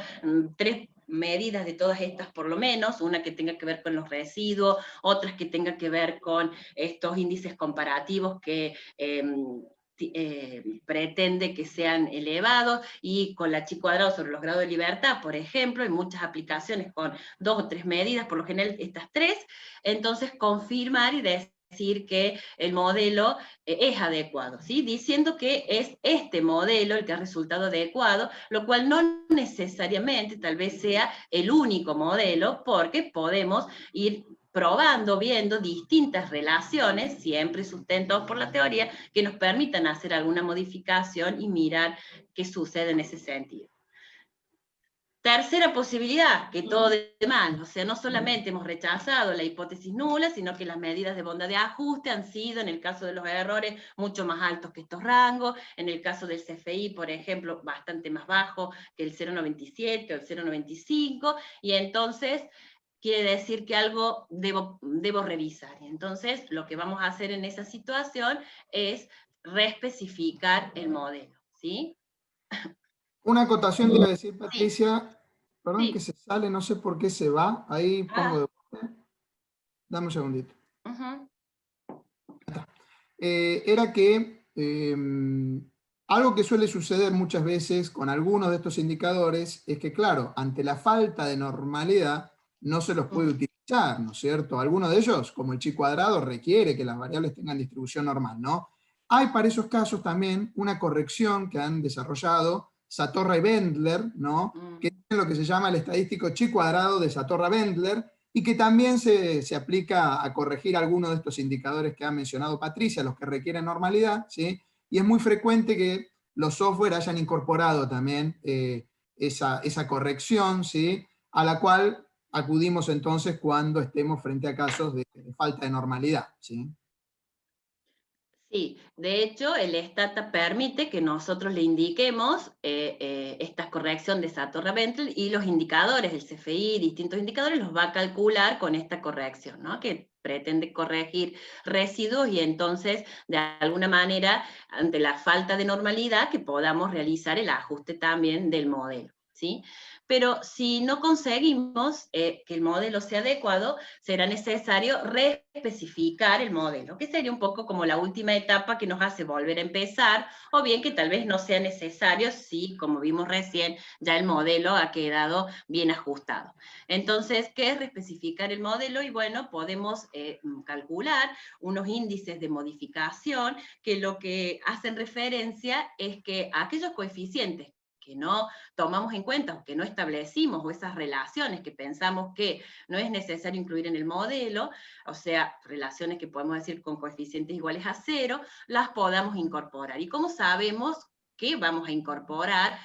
3 medidas de todas estas por lo menos, una que tenga que ver con los residuos, otras que tengan que ver con estos índices comparativos que pretende que sean elevados, y con la Chi cuadrado sobre los grados de libertad, por ejemplo, hay muchas aplicaciones con 2 o 3 medidas, por lo general estas 3, entonces confirmar y decir que el modelo es adecuado, ¿sí?, diciendo que es este modelo el que ha resultado adecuado, lo cual no necesariamente tal vez sea el único modelo, porque podemos ir probando, viendo distintas relaciones, siempre sustentados por la teoría, que nos permitan hacer alguna modificación y mirar qué sucede en ese sentido. Tercera posibilidad, que todo de mal, o sea, no solamente hemos rechazado la hipótesis nula, sino que las medidas de bondad de ajuste han sido, en el caso de los errores, mucho más altos que estos rangos, en el caso del CFI, por ejemplo, bastante más bajo que el 0,97 o el 0,95, y entonces quiere decir que algo debo revisar. Y entonces lo que vamos a hacer en esa situación es reespecificar el modelo, ¿sí? Una acotación te iba a decir, Sí, Patricia, perdón que sí. se sale, no sé por qué se va, ahí pongo de vuelta. Dame un segundito. Era que algo que suele suceder muchas veces con algunos de estos indicadores es que, claro, ante la falta de normalidad no se los puede utilizar, ¿no es cierto? Algunos de ellos, como el Chi cuadrado, requiere que las variables tengan distribución normal, ¿no? Hay para esos casos también una corrección que han desarrollado Satorra y Bendler, ¿no? Que es lo que se llama el estadístico Chi cuadrado de Satorra-Bendler, y que también se aplica a corregir algunos de estos indicadores que ha mencionado Patricia, los que requieren normalidad, ¿sí? Y es muy frecuente que los software hayan incorporado también esa corrección, ¿sí?, a la cual acudimos entonces cuando estemos frente a casos de falta de normalidad, ¿sí? Sí, de hecho el Stata permite que nosotros le indiquemos esta corrección de Satorra-Bentley, y los indicadores, el CFI, distintos indicadores, los va a calcular con esta corrección, ¿no? Que pretende corregir residuos, y entonces de alguna manera, ante la falta de normalidad, que podamos realizar el ajuste también del modelo, ¿sí? Pero si no conseguimos que el modelo sea adecuado, será necesario reespecificar el modelo, que sería un poco como la última etapa que nos hace volver a empezar, o bien que tal vez no sea necesario si, como vimos recién, ya el modelo ha quedado bien ajustado. Entonces, ¿qué es reespecificar el modelo? Y bueno, podemos calcular unos índices de modificación que lo que hacen referencia es que aquellos coeficientes que no tomamos en cuenta o que no establecimos, o esas relaciones que pensamos que no es necesario incluir en el modelo, o sea, relaciones que podemos decir con coeficientes iguales a 0, las podamos incorporar. ¿Y cómo sabemos qué vamos a incorporar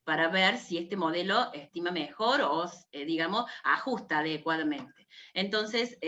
para ver si este modelo estima mejor o, digamos, ajusta adecuadamente? Entonces,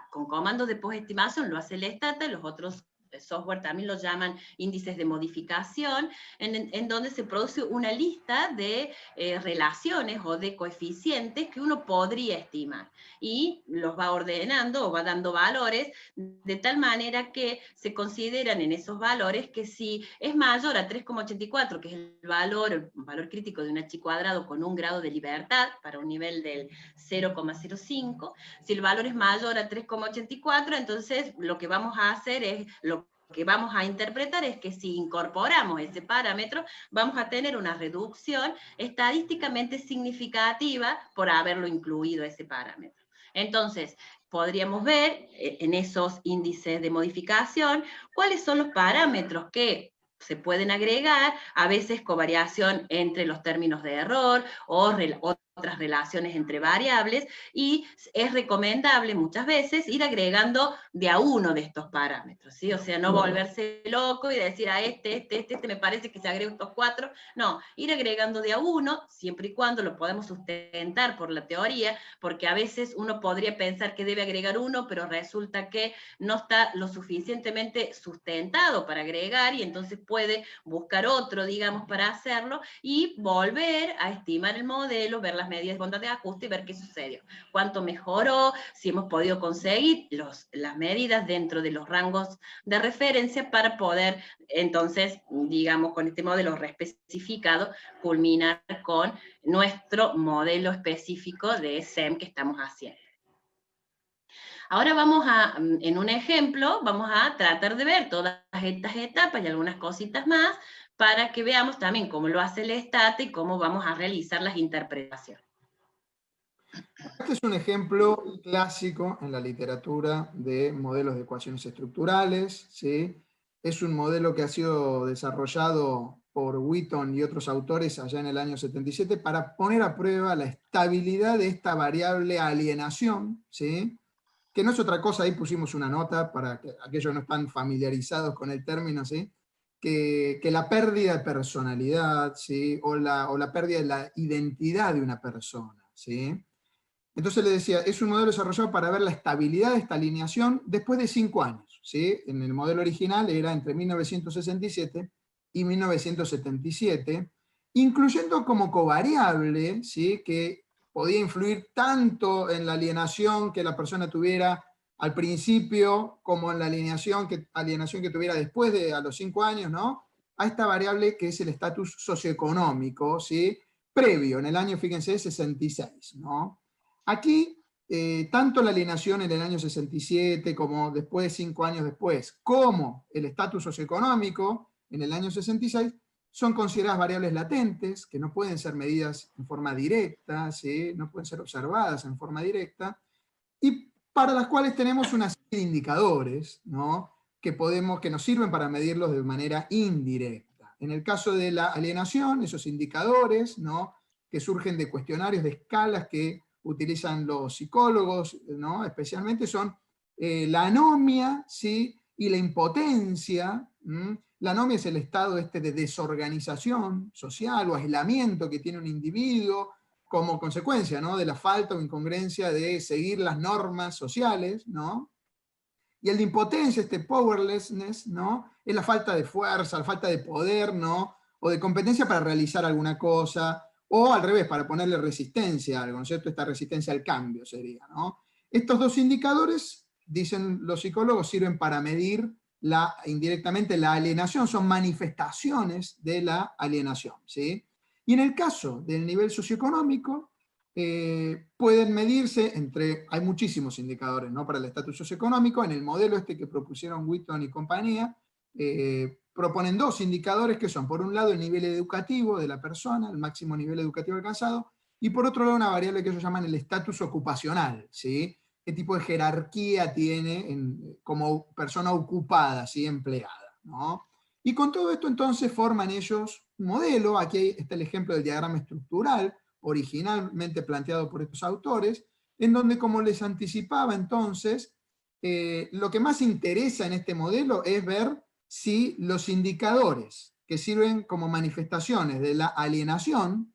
con comandos de postestimación lo hace el Stata, los otros software también lo llaman índices de modificación, en donde se produce una lista de relaciones o de coeficientes que uno podría estimar, y los va ordenando o va dando valores de tal manera que se consideran en esos valores que si es mayor a 3,84, que es el valor crítico de un H cuadrado con un grado de libertad para un nivel del 0,05, si el valor es mayor a 3,84, entonces lo que vamos a hacer es, lo que vamos a interpretar es que si incorporamos ese parámetro, vamos a tener una reducción estadísticamente significativa por haberlo incluido ese parámetro. Entonces, podríamos ver en esos índices de modificación cuáles son los parámetros que se pueden agregar, a veces covariación entre los términos de error o otras relaciones entre variables, y es recomendable muchas veces ir agregando de a uno de estos parámetros, ¿sí? O sea, no volverse loco y decir a este me parece que se agrega estos 4, no, ir agregando de a uno, siempre y cuando lo podemos sustentar por la teoría, porque a veces uno podría pensar que debe agregar uno, pero resulta que no está lo suficientemente sustentado para agregar, y entonces puede buscar otro, digamos, para hacerlo, y volver a estimar el modelo, ver las medidas de bondad de ajuste y ver qué sucedió, cuánto mejoró, si hemos podido conseguir las medidas dentro de los rangos de referencia para poder, entonces, digamos, con este modelo reespecificado, culminar con nuestro modelo específico de SEM que estamos haciendo. Ahora en un ejemplo, vamos a tratar de ver todas estas etapas y algunas cositas más para que veamos también cómo lo hace el Stata y cómo vamos a realizar las interpretaciones. Este es un ejemplo clásico en la literatura de modelos de ecuaciones estructurales, ¿sí? Es un modelo que ha sido desarrollado por Wheaton y otros autores allá en el año 77 para poner a prueba la estabilidad de esta variable alienación, ¿sí? Que no es otra cosa, ahí pusimos una nota para que aquellos que no están familiarizados con el término, ¿sí? Que la pérdida de personalidad, ¿sí? o la pérdida de la identidad de una persona, ¿sí? Entonces le decía, es un modelo desarrollado para ver la estabilidad de esta alineación después de 5 años, ¿sí? En el modelo original era entre 1967 y 1977, incluyendo como covariable, ¿sí? Que podía influir tanto en la alienación que la persona tuviera al principio, como en la alienación que tuviera después de a los 5 años, ¿no? A esta variable que es el estatus socioeconómico, ¿sí? Previo, en el año, fíjense, 66, ¿no? Aquí, tanto la alienación en el año 67, como después, 5 años después, como el estatus socioeconómico en el año 66, son consideradas variables latentes, que no pueden ser medidas en forma directa, ¿sí? No pueden ser observadas en forma directa, y para las cuales tenemos una serie de indicadores, ¿no? que nos sirven para medirlos de manera indirecta. En el caso de la alienación, esos indicadores, ¿no? que surgen de cuestionarios de escalas que utilizan los psicólogos, ¿no? especialmente, son la anomia, ¿sí? y la impotencia. La anomia es el estado de desorganización social o aislamiento que tiene un individuo como consecuencia, ¿no? de la falta o incongruencia de seguir las normas sociales, ¿no? Y el de impotencia, este powerlessness, ¿no? Es la falta de fuerza, la falta de poder, ¿no? O de competencia para realizar alguna cosa, o al revés, para ponerle resistencia a algo, ¿no es cierto? Esta resistencia al cambio sería, ¿no? Estos dos indicadores, dicen los psicólogos, sirven para medir indirectamente la alienación, son manifestaciones de la alienación, ¿sí? Y en el caso del nivel socioeconómico, pueden medirse hay muchísimos indicadores, ¿no? Para el estatus socioeconómico. En el modelo este que propusieron Witton y compañía, proponen dos indicadores que son, por un lado, el nivel educativo de la persona, el máximo nivel educativo alcanzado, y por otro lado una variable que ellos llaman el estatus ocupacional, ¿sí? Qué tipo de jerarquía tiene como persona ocupada, ¿sí? Empleada, ¿no? Y con todo esto entonces forman ellos un modelo. Aquí está el ejemplo del diagrama estructural, originalmente planteado por estos autores, en donde, como les anticipaba entonces, lo que más interesa en este modelo es ver si los indicadores que sirven como manifestaciones de la alienación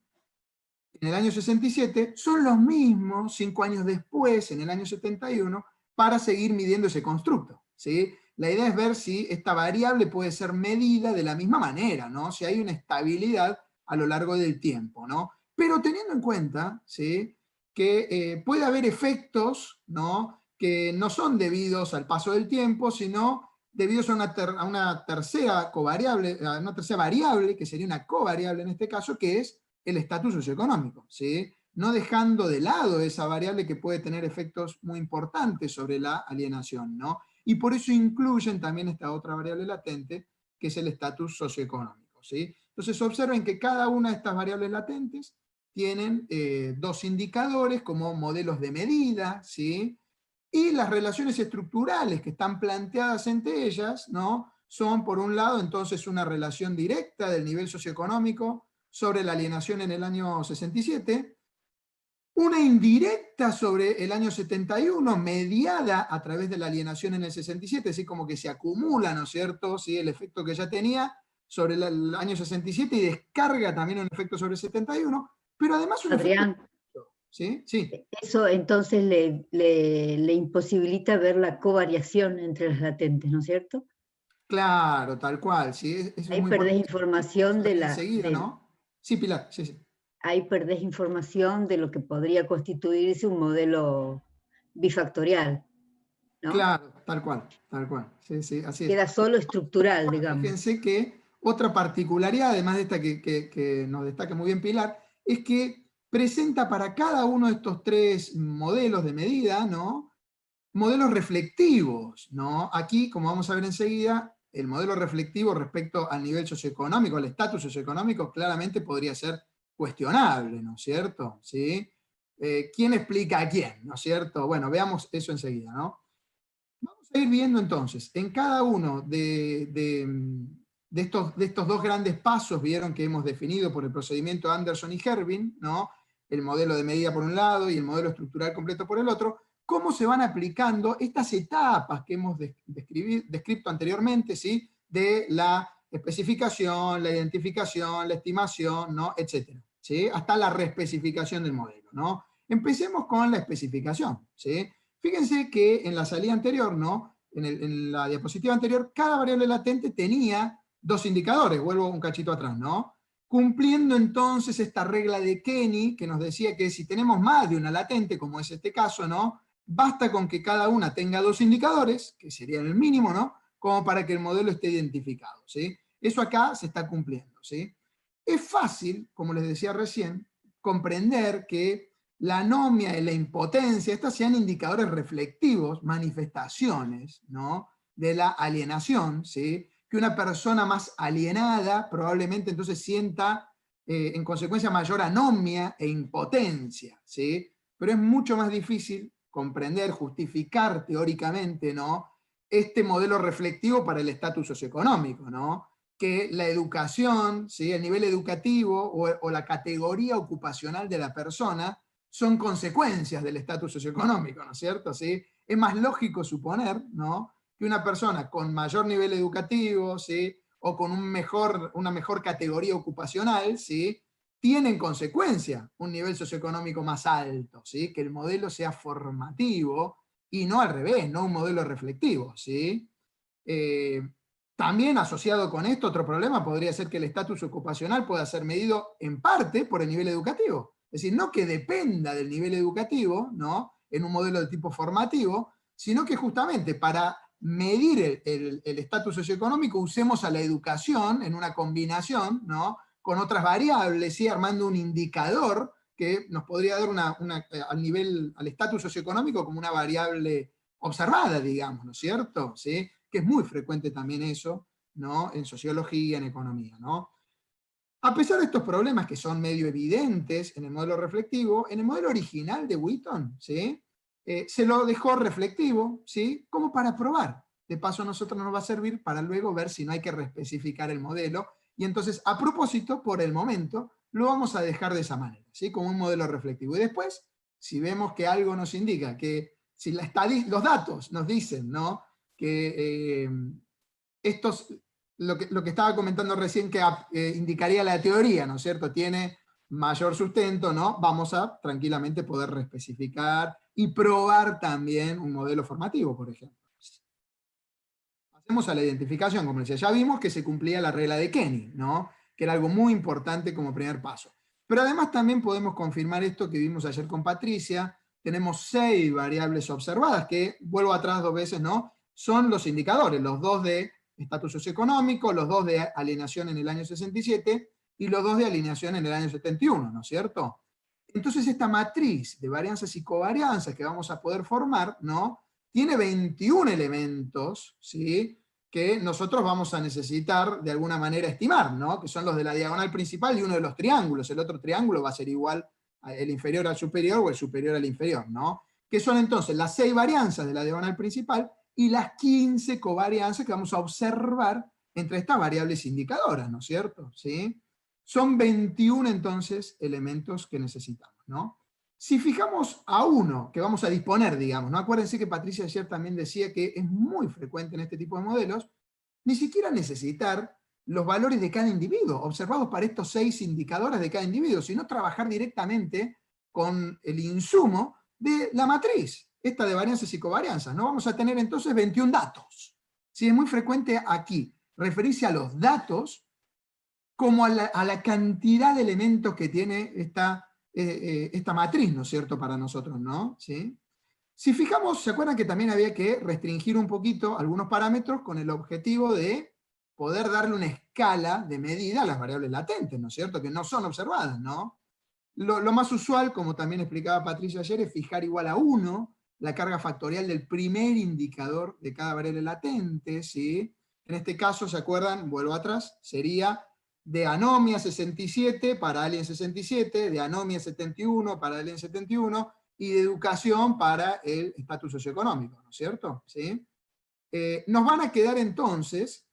en el año 67 son los mismos 5 años después, en el año 71, para seguir midiendo ese constructo, ¿sí? La idea es ver si esta variable puede ser medida de la misma manera, ¿no? Si hay una estabilidad a lo largo del tiempo, ¿no? Pero teniendo en cuenta, ¿sí?, que puede haber efectos, ¿no?, que no son debidos al paso del tiempo, sino debidos a una tercera covariable, a una tercera variable, que sería una covariable en este caso, que es el estatus socioeconómico, ¿sí? No dejando de lado esa variable que puede tener efectos muy importantes sobre la alienación, ¿no? Y por eso incluyen también esta otra variable latente, que es el estatus socioeconómico, ¿sí? Entonces observen que cada una de estas variables latentes tienen dos indicadores como modelos de medida, ¿sí? Y las relaciones estructurales que están planteadas entre ellas, ¿no?, son, por un lado, entonces una relación directa del nivel socioeconómico sobre la alienación en el año 67, una indirecta sobre el año 71, mediada a través de la alienación en el 67, así como que se acumula, ¿no es cierto?, ¿sí?, el efecto que ya tenía sobre el año 67 y descarga también un efecto sobre el 71, pero además un efecto... Adrián, ¿Sí? Sí. eso entonces le imposibilita ver la covariación entre las latentes, ¿no es cierto? Claro, tal cual, sí, eso es Ahí muy perdés importante. información Enseguida, ¿no? Sí, Pilar, sí, sí. ahí perdés información de lo que podría constituirse un modelo bifactorial, ¿no? Claro, tal cual, sí, sí, así es. Queda solo estructural, digamos. Fíjense que otra particularidad, además de esta que nos destaca muy bien Pilar, es que presenta para cada uno de estos tres modelos de medida, ¿no?, modelos reflectivos, ¿no? Aquí, como vamos a ver enseguida, el modelo reflectivo respecto al nivel socioeconómico, al estatus socioeconómico, claramente podría ser cuestionable, ¿no es cierto? ¿Sí? ¿Quién explica a quién? ¿No es cierto? Bueno, veamos eso enseguida, ¿no? Vamos a ir viendo entonces, en cada uno de estos dos grandes pasos, vieron que hemos definido por el procedimiento Anderson y Hervin, ¿no?, el modelo de medida por un lado y el modelo estructural completo por el otro, cómo se van aplicando estas etapas que hemos descrito anteriormente, ¿sí?, de la especificación, la identificación, la estimación, ¿no?, etcétera, ¿sí?, hasta la reespecificación del modelo, ¿no? Empecemos con la especificación, ¿sí? Fíjense que en la salida anterior, ¿no?, en la diapositiva anterior, cada variable latente tenía dos indicadores, vuelvo un cachito atrás, ¿no? Cumpliendo entonces esta regla de Kenny, que nos decía que si tenemos más de una latente, como es este caso, ¿no?, basta con que cada una tenga dos indicadores, que serían el mínimo, ¿no?, como para que el modelo esté identificado, ¿sí? Eso acá se está cumpliendo, ¿sí? Es fácil, como les decía recién, comprender que la anomia y la impotencia, estas sean indicadores reflectivos, manifestaciones, ¿no?, de la alienación, ¿sí? Que una persona más alienada probablemente entonces sienta en consecuencia mayor anomia e impotencia, ¿sí? Pero es mucho más difícil comprender, justificar teóricamente, ¿no?, este modelo reflectivo para el estatus socioeconómico, ¿no?, que la educación, ¿sí?, el nivel educativo o la categoría ocupacional de la persona son consecuencias del estatus socioeconómico, ¿no es cierto? ¿Sí? Es más lógico suponer, ¿no?, que una persona con mayor nivel educativo, ¿sí?, o con una mejor categoría ocupacional, ¿sí?, tiene en consecuencia un nivel socioeconómico más alto, ¿sí?, que el modelo sea formativo y no al revés, no un modelo reflectivo, ¿sí? También asociado con esto, otro problema podría ser que el estatus ocupacional pueda ser medido en parte por el nivel educativo. Es decir, no que dependa del nivel educativo, ¿no?, en un modelo de tipo formativo, sino que justamente para medir el estatus socioeconómico usemos a la educación en una combinación, ¿no?, con otras variables, ¿sí?, armando un indicador que nos podría dar al estatus socioeconómico como una variable observada, digamos, ¿no es cierto? ¿Sí? Que es muy frecuente también eso, ¿no?, en sociología, en economía, ¿no? A pesar de estos problemas que son medio evidentes en el modelo reflectivo, en el modelo original de Wheaton, ¿sí?, se lo dejó reflectivo, ¿sí?, como para probar. De paso a nosotros nos va a servir para luego ver si no hay que reespecificar el modelo, y entonces, a propósito, por el momento, lo vamos a dejar de esa manera, ¿sí?, como un modelo reflectivo. Y después, si vemos que algo nos indica, que si los datos nos dicen, ¿no?, que lo que estaba comentando recién que indicaría la teoría, ¿no es cierto?, tiene mayor sustento, ¿no?, vamos a tranquilamente poder reespecificar y probar también un modelo formativo, por ejemplo. Pasemos a la identificación, como decía, ya vimos que se cumplía la regla de Kenny, ¿no?, que era algo muy importante como primer paso. Pero además también podemos confirmar esto que vimos ayer con Patricia. Tenemos 6 variables observadas, que, vuelvo atrás 2 veces, ¿no?, son los indicadores, los 2 de estatus socioeconómico, los 2 de alienación en el año 67 y los 2 de alienación en el año 71, ¿no es cierto? Entonces esta matriz de varianzas y covarianzas que vamos a poder formar, ¿no?, tiene 21 elementos, ¿sí?, que nosotros vamos a necesitar de alguna manera estimar, ¿no?, que son los de la diagonal principal y uno de los triángulos. El otro triángulo va a ser igual el inferior al superior o el superior al inferior, ¿no?, que son entonces las 6 varianzas de la diagonal principal y las 15 covarianzas que vamos a observar entre estas variables indicadoras, ¿no es cierto? ¿Sí? Son 21 entonces elementos que necesitamos, ¿no? Si fijamos a uno que vamos a disponer, digamos, ¿no? Acuérdense que Patricia ayer también decía que es muy frecuente en este tipo de modelos, ni siquiera necesitar los valores de cada individuo, observados para estos 6 indicadores de cada individuo, sino trabajar directamente con el insumo de la matriz, esta de varianzas y covarianzas, ¿no? Vamos a tener entonces 21 datos. Sí, es muy frecuente aquí referirse a los datos como a la cantidad de elementos que tiene esta matriz, ¿no es cierto?, para nosotros, ¿no? ¿Sí? Si fijamos, ¿se acuerdan que también había que restringir un poquito algunos parámetros con el objetivo de poder darle una escala de medida a las variables latentes, ¿no es cierto?, que no son observadas, ¿no? Lo más usual, como también explicaba Patricia ayer, es fijar igual a 1 la carga factorial del primer indicador de cada variable latente, ¿sí? En este caso, ¿se acuerdan? Vuelvo atrás, sería de anomia 67 para alien 67, de anomia 71 para alien 71, y de educación para el estatus socioeconómico, ¿no es cierto? ¿Sí? Nos van a quedar entonces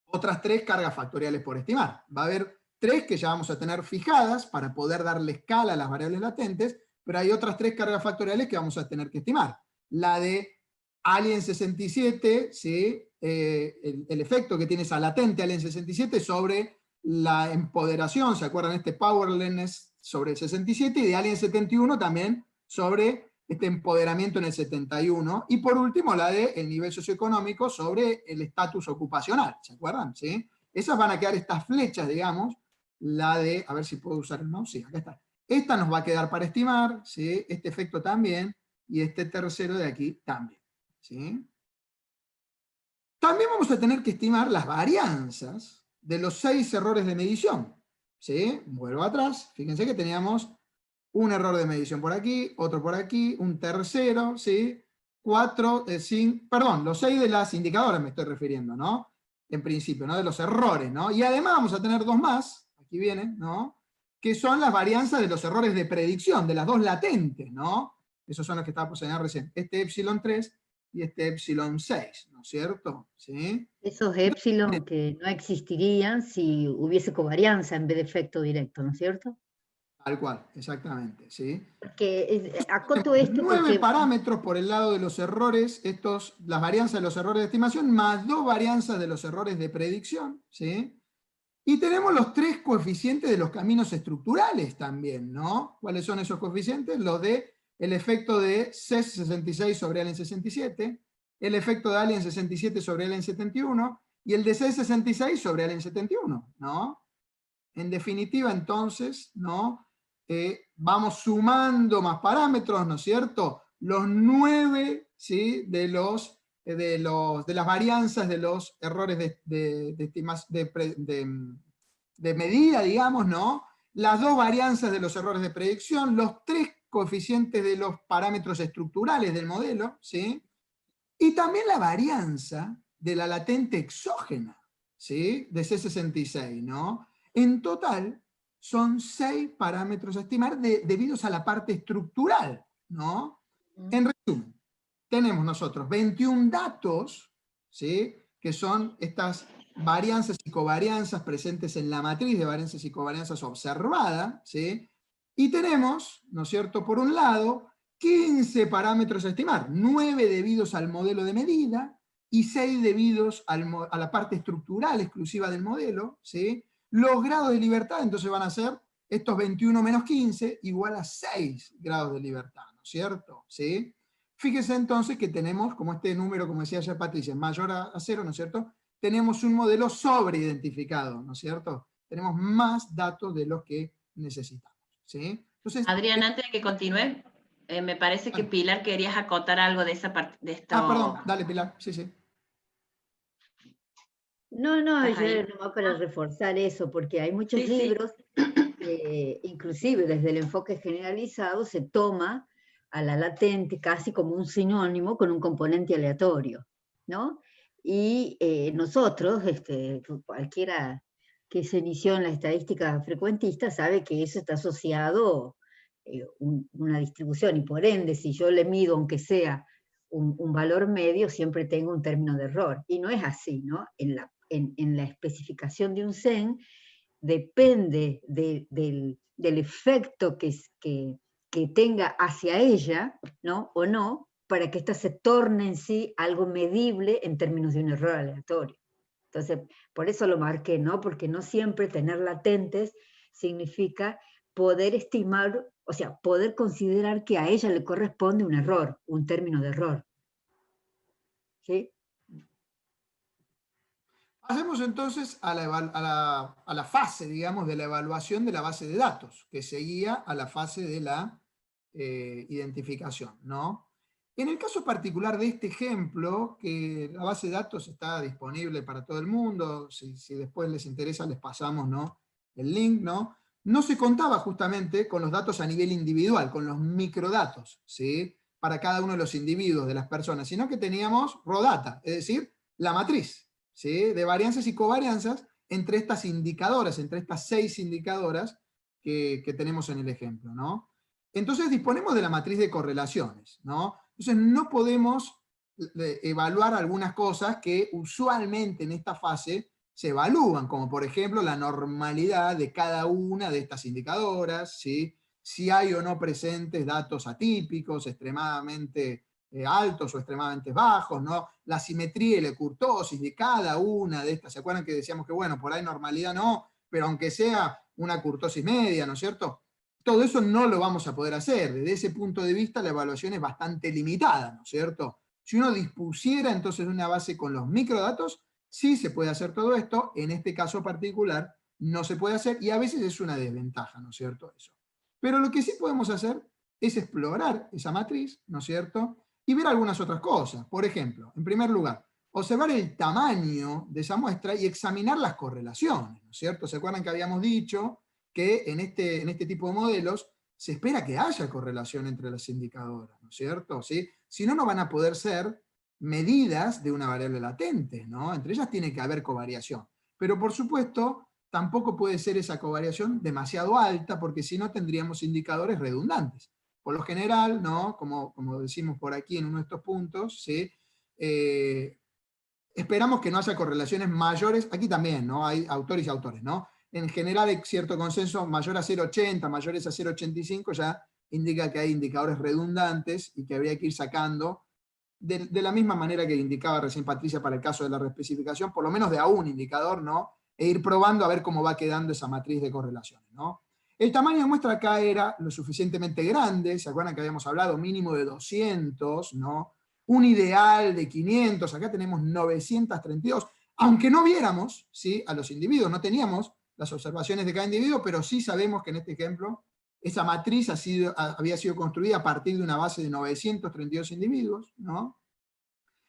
otras 3 cargas factoriales por estimar. Va a haber 3 que ya vamos a tener fijadas para poder darle escala a las variables latentes, pero hay otras 3 cargas factoriales que vamos a tener que estimar. La de alien 67, ¿sí? El efecto que tiene esa latente alien 67 sobre la empoderación, ¿se acuerdan? Este powerlessness sobre el 67, y de alien 71 también sobre este empoderamiento en el 71, y por último la de el nivel socioeconómico sobre el estatus ocupacional, ¿se acuerdan? ¿Sí? Esas van a quedar estas flechas, digamos, la de, a ver si puedo usar el mouse, sí, acá está. Esta nos va a quedar para estimar, ¿sí?, este efecto también, y este tercero de aquí también, ¿sí? También vamos a tener que estimar las varianzas de los 6 errores de medición, ¿sí? Vuelvo atrás, fíjense que teníamos un error de medición por aquí, otro por aquí, un tercero, ¿sí? 4, 5, perdón, los 6 de las indicadoras me estoy refiriendo, ¿no? En principio, ¿no? De los errores, ¿no? Y además vamos a tener 2 más, aquí vienen, ¿no?, que son las varianzas de los errores de predicción, de las 2 latentes, ¿no? Esos son los que estábamos señalando recién. Este epsilon 3 y este epsilon 6, ¿no es cierto? ¿Sí? Esos épsilon que no existirían si hubiese covarianza en vez de efecto directo, ¿no es cierto? Tal cual, exactamente, ¿sí? Porque acoto esto 9 porque parámetros por el lado de los errores, las varianzas de los errores de estimación, más 2 varianzas de los errores de predicción, ¿sí? Y tenemos los 3 coeficientes de los caminos estructurales también, ¿no? ¿Cuáles son esos coeficientes? Los de el efecto de CES 66 sobre Allen 67, el efecto de Allen 67 sobre Allen 71, y el de CES 66 sobre Allen 71, ¿no? En definitiva, entonces, ¿no? Vamos sumando más parámetros, ¿no es cierto? Los 9, ¿sí? de las varianzas de los errores de medida, digamos, ¿no? Las 2 varianzas de los errores de predicción, los 3 coeficientes de los parámetros estructurales del modelo, ¿sí? Y también la varianza de la latente exógena, ¿sí? De C66, ¿no? En total, son 6 parámetros a estimar debidos a la parte estructural, ¿no? En resumen, tenemos nosotros 21 datos, ¿sí? Que son estas varianzas y covarianzas presentes en la matriz de varianzas y covarianzas observada, ¿sí? Y tenemos, ¿no es cierto?, por un lado, 15 parámetros a estimar, 9 debidos al modelo de medida y 6 debidos a la parte estructural exclusiva del modelo, ¿sí? Los grados de libertad entonces van a ser estos 21 menos 15 igual a 6 grados de libertad, ¿no es cierto? ¿Sí? Fíjense entonces que tenemos, como este número, como decía ya Patricia, mayor a 0, ¿no es cierto? Tenemos un modelo sobreidentificado, ¿no es cierto? Tenemos más datos de los que necesitamos, ¿sí? Entonces, Adrián, antes de que continúe, me parece que Pilar querías acotar algo de esa parte, de esto. perdón, dale Pilar, sí, sí. No, ¿Estás yo ahí? nomás para reforzar eso, porque hay muchos Sí, sí. libros, inclusive desde el enfoque generalizado, se toma a la latente casi como un sinónimo con un componente aleatorio, ¿no? Y nosotros, cualquiera que se inició en la estadística frecuentista sabe que eso está asociado una distribución, y por ende, si yo le mido, aunque sea un valor medio, siempre tengo un término de error. Y no es así, ¿no? En la especificación de un CEN depende del efecto que tenga hacia ella, ¿no? O no, para que ésta se torne en sí algo medible en términos de un error aleatorio. Entonces, por eso lo marqué, ¿no? Porque no siempre tener latentes significa poder estimar, o sea, poder considerar que a ella le corresponde un error, un término de error. ¿Sí? Pasemos entonces a la fase, digamos, de la evaluación de la base de datos, que seguía a la fase de la identificación, ¿no? En el caso particular de este ejemplo, que la base de datos está disponible para todo el mundo, si después les interesa les pasamos, ¿no?, el link, ¿no? No se contaba justamente con los datos a nivel individual, con los microdatos, ¿sí?, para cada uno de los individuos de las personas, sino que teníamos raw data, es decir, la matriz, ¿sí?, de varianzas y covarianzas entre estas indicadoras, entre estas 6 indicadoras que tenemos en el ejemplo, ¿no? Entonces disponemos de la matriz de correlaciones, ¿no? Entonces no podemos evaluar algunas cosas que usualmente en esta fase se evalúan, como por ejemplo la normalidad de cada una de estas indicadoras, ¿sí?, si hay o no presentes datos atípicos, extremadamente altos o extremadamente bajos, ¿no?, la simetría y la curtosis de cada una de estas. ¿Se acuerdan que decíamos que, bueno, por ahí normalidad no, pero aunque sea una curtosis media, ¿no es cierto? Todo eso no lo vamos a poder hacer. Desde ese punto de vista la evaluación es bastante limitada, ¿no es cierto? Si uno dispusiera entonces de una base con los microdatos, sí se puede hacer todo esto. En este caso particular no se puede hacer, y a veces es una desventaja, ¿no es cierto? Eso. Pero lo que sí podemos hacer es explorar esa matriz, ¿no es cierto?, y ver algunas otras cosas. Por ejemplo, en primer lugar, observar el tamaño de esa muestra y examinar las correlaciones, ¿no es cierto? ¿Se acuerdan que habíamos dicho que en este tipo de modelos se espera que haya correlación entre las indicadoras, ¿no es cierto? ¿Sí? Si no, no van a poder ser medidas de una variable latente, ¿no? Entre ellas tiene que haber covariación. Pero por supuesto, tampoco puede ser esa covariación demasiado alta, porque si no tendríamos indicadores redundantes. Por lo general, ¿no?, como decimos por aquí en uno de estos puntos, ¿sí?, esperamos que no haya correlaciones mayores, aquí también, ¿no?, hay autores y autores, ¿no? En general hay cierto consenso, mayor a 0,80, mayores a 0,85, ya indica que hay indicadores redundantes y que habría que ir sacando, de la misma manera que indicaba recién Patricia para el caso de la reespecificación, por lo menos de a un indicador, ¿no?, e ir probando a ver cómo va quedando esa matriz de correlaciones, ¿no? El tamaño de muestra acá era lo suficientemente grande, ¿se acuerdan que habíamos hablado? Mínimo de 200, ¿no? Un ideal de 500, acá tenemos 932, aunque no viéramos, ¿sí?, a los individuos, no teníamos las observaciones de cada individuo, pero sí sabemos que en este ejemplo esa matriz había sido construida a partir de una base de 932 individuos, ¿no?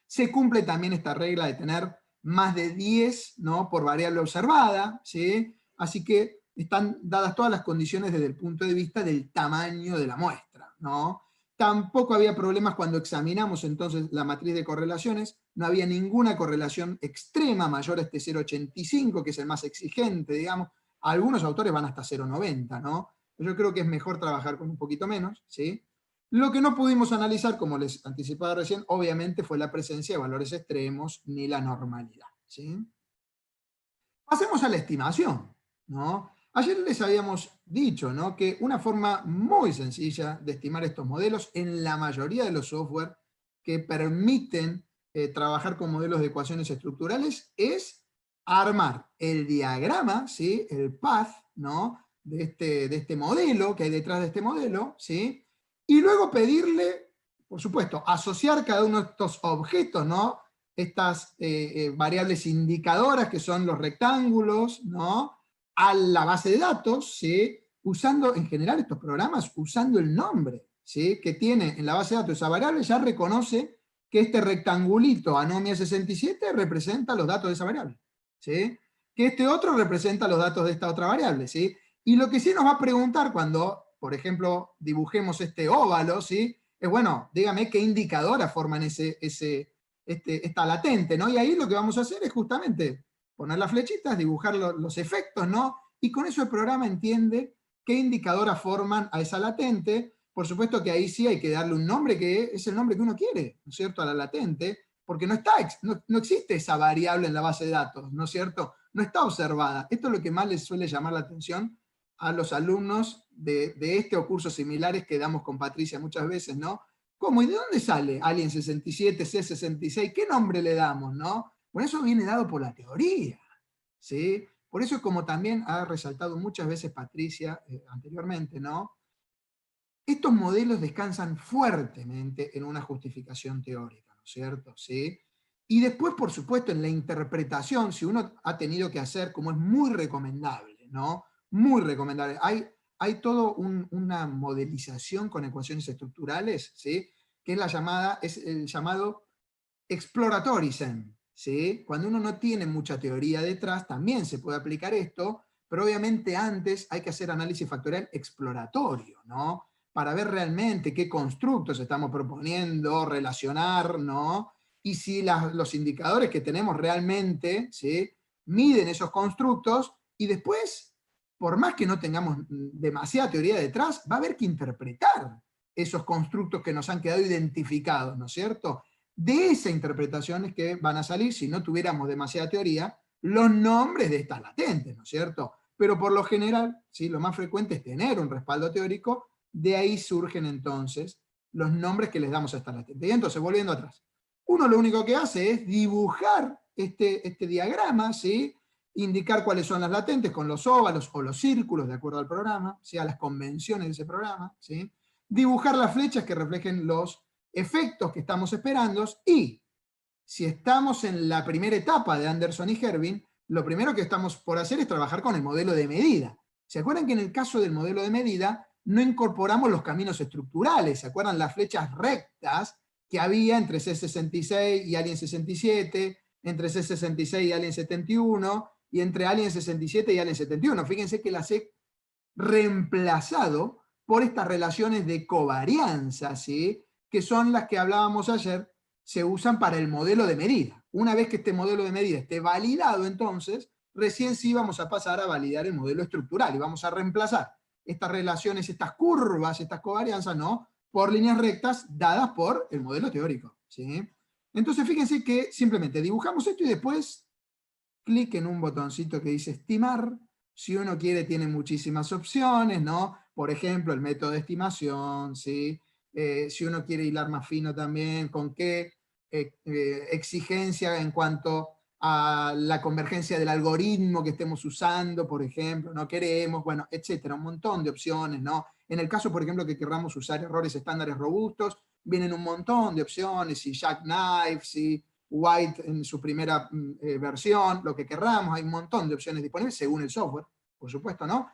Se cumple también esta regla de tener más de 10, ¿no?, por variable observada, ¿sí? Así que están dadas todas las condiciones desde el punto de vista del tamaño de la muestra, ¿no? Tampoco había problemas cuando examinamos entonces la matriz de correlaciones, no había ninguna correlación extrema mayor a este 0,85, que es el más exigente, digamos. Algunos autores van hasta 0,90, ¿no? Yo creo que es mejor trabajar con un poquito menos, ¿sí? Lo que no pudimos analizar, como les anticipaba recién, obviamente fue la presencia de valores extremos ni la normalidad, ¿sí? Pasemos a la estimación, ¿no? Ayer les habíamos dicho, ¿no?, que una forma muy sencilla de estimar estos modelos en la mayoría de los software que permiten trabajar con modelos de ecuaciones estructurales es armar el diagrama, ¿sí?, el path, ¿no?, de este modelo que hay detrás de este modelo, ¿sí?, y luego pedirle, por supuesto, asociar cada uno de estos objetos, ¿no?, estas variables indicadoras que son los rectángulos, ¿no?, a la base de datos, ¿sí?, usando, en general estos programas, usando el nombre, ¿sí?, que tiene en la base de datos esa variable, ya reconoce que este rectangulito anomia 67 representa los datos de esa variable, ¿sí?, que este otro representa los datos de esta otra variable, ¿sí?, y lo que sí nos va a preguntar cuando, por ejemplo, dibujemos este óvalo, ¿sí?, es, bueno, dígame qué indicadora forman esta latente, ¿no? Y ahí lo que vamos a hacer es justamente poner las flechitas, dibujar los efectos, ¿no? Y con eso el programa entiende qué indicadoras forman a esa latente. Por supuesto que ahí sí hay que darle un nombre que es el nombre que uno quiere, ¿no es cierto?, a la latente, porque no existe esa variable en la base de datos, ¿no es cierto? No está observada. Esto es lo que más les suele llamar la atención a los alumnos de este o cursos similares que damos con Patricia muchas veces, ¿no? ¿Cómo? ¿Y de dónde sale Alien 67, C66? ¿Qué nombre le damos, no? Bueno, eso viene dado por la teoría, ¿sí? Por eso, como también ha resaltado muchas veces Patricia anteriormente, ¿no?, estos modelos descansan fuertemente en una justificación teórica, ¿no es cierto? ¿Sí? Y después, por supuesto, en la interpretación, si uno ha tenido que hacer, como es muy recomendable, ¿no? Muy recomendable. Hay toda una modelización con ecuaciones estructurales, ¿sí?, que es el llamado exploratory Zen, ¿sí? Cuando uno no tiene mucha teoría detrás, también se puede aplicar esto, pero obviamente antes hay que hacer análisis factorial exploratorio, ¿no?, para ver realmente qué constructos estamos proponiendo, relacionar, ¿no?, y si los indicadores que tenemos realmente, ¿sí?, miden esos constructos, y después, por más que no tengamos demasiada teoría detrás, va a haber que interpretar esos constructos que nos han quedado identificados, ¿no es cierto? De esa interpretación es que van a salir, si no tuviéramos demasiada teoría, los nombres de estas latentes, ¿no es cierto? Pero por lo general, ¿sí?, lo más frecuente es tener un respaldo teórico, de ahí surgen entonces los nombres que les damos a estas latentes. Y entonces, volviendo atrás, uno lo único que hace es dibujar este diagrama, ¿sí?, indicar cuáles son las latentes con los óvalos o los círculos, de acuerdo al programa, ¿sí?, a las convenciones de ese programa, ¿sí?, dibujar las flechas que reflejen los efectos que estamos esperando, y si estamos en la primera etapa de Anderson y Hervin, lo primero que estamos por hacer es trabajar con el modelo de medida. ¿Se acuerdan que en el caso del modelo de medida no incorporamos los caminos estructurales? ¿Se acuerdan las flechas rectas que había entre C66 y Alien 67, entre C66 y Alien 71, y entre Alien 67 y Alien 71? Fíjense que las he reemplazado por estas relaciones de covarianza, ¿sí?, que son las que hablábamos ayer, se usan para el modelo de medida. Una vez que este modelo de medida esté validado, entonces, recién sí vamos a pasar a validar el modelo estructural, y vamos a reemplazar estas relaciones, estas curvas, estas covarianzas, ¿no?, por líneas rectas dadas por el modelo teórico, ¿sí? Entonces, fíjense que simplemente dibujamos esto y después clic en un botoncito que dice estimar. Si uno quiere, tiene muchísimas opciones, ¿no? Por ejemplo, el método de estimación, ¿sí? Si uno quiere hilar más fino también, con qué exigencia en cuanto a la convergencia del algoritmo que estemos usando, por ejemplo, no queremos, bueno, etcétera, un montón de opciones, ¿no? En el caso, por ejemplo, que querramos usar errores estándares robustos, vienen un montón de opciones, si Jackknife, si White en su primera versión, lo que querramos, hay un montón de opciones disponibles según el software, por supuesto, ¿no?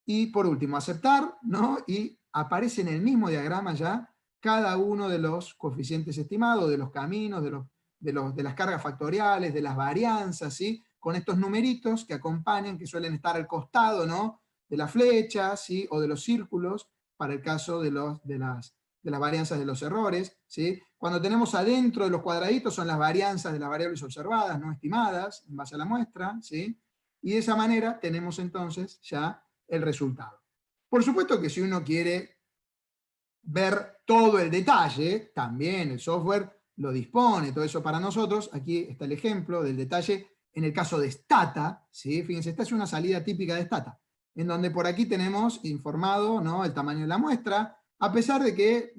Y por último, aceptar, ¿no? Y aparece en el mismo diagrama ya cada uno de los coeficientes estimados, de los caminos, de las cargas factoriales, de las varianzas, ¿sí? Con estos numeritos que acompañan, que suelen estar al costado, ¿no? De las flechas, ¿sí? O de los círculos, para el caso de las varianzas de los errores, ¿sí? Cuando tenemos adentro de los cuadraditos son las varianzas de las variables observadas, no estimadas, en base a la muestra, ¿sí? Y de esa manera tenemos entonces ya el resultado. Por supuesto que si uno quiere ver todo el detalle, también el software lo dispone, todo eso para nosotros. Aquí está el ejemplo del detalle en el caso de Stata, ¿sí? Fíjense, esta es una salida típica de Stata, en donde por aquí tenemos informado, ¿no?, el tamaño de la muestra, a pesar de que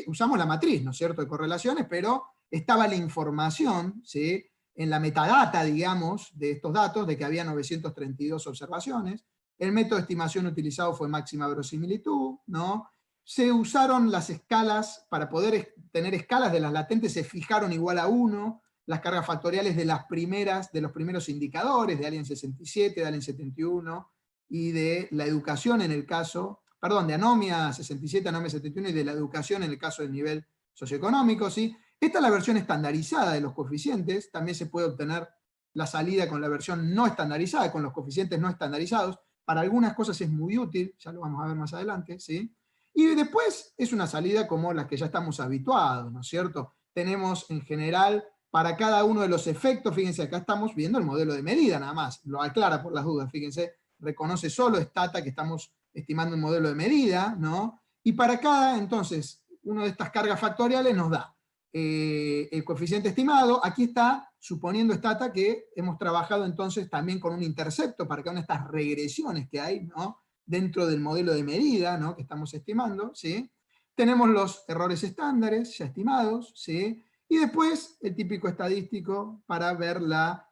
usamos la matriz, ¿no es cierto?, de correlaciones, pero estaba la información, ¿sí?, en la metadata, digamos, de estos datos, de que había 932 observaciones. El método de estimación utilizado fue máxima verosimilitud, ¿no? Se usaron las escalas, para poder tener escalas de las latentes, se fijaron igual a 1, las cargas factoriales de los primeros indicadores, de Alien 67, de Alien 71, y de la educación en el caso, perdón, de Anomia 67, Anomia 71, y de la educación en el caso del nivel socioeconómico, ¿sí? Esta es la versión estandarizada de los coeficientes, también se puede obtener la salida con la versión no estandarizada, con los coeficientes no estandarizados. Para algunas cosas es muy útil, ya lo vamos a ver más adelante, ¿sí? Y después es una salida como las que ya estamos habituados, ¿no es cierto? Tenemos en general, para cada uno de los efectos, fíjense, acá estamos viendo el modelo de medida nada más, lo aclara por las dudas, fíjense, reconoce solo Stata que estamos estimando un modelo de medida, ¿no? Y para cada, entonces, una de estas cargas factoriales nos da el coeficiente estimado. Aquí está, suponiendo Stata, que hemos trabajado entonces también con un intercepto para cada una de estas regresiones que hay, ¿no?, dentro del modelo de medida, ¿no?, que estamos estimando, ¿sí? Tenemos los errores estándares ya estimados, ¿sí? Y después el típico estadístico para ver la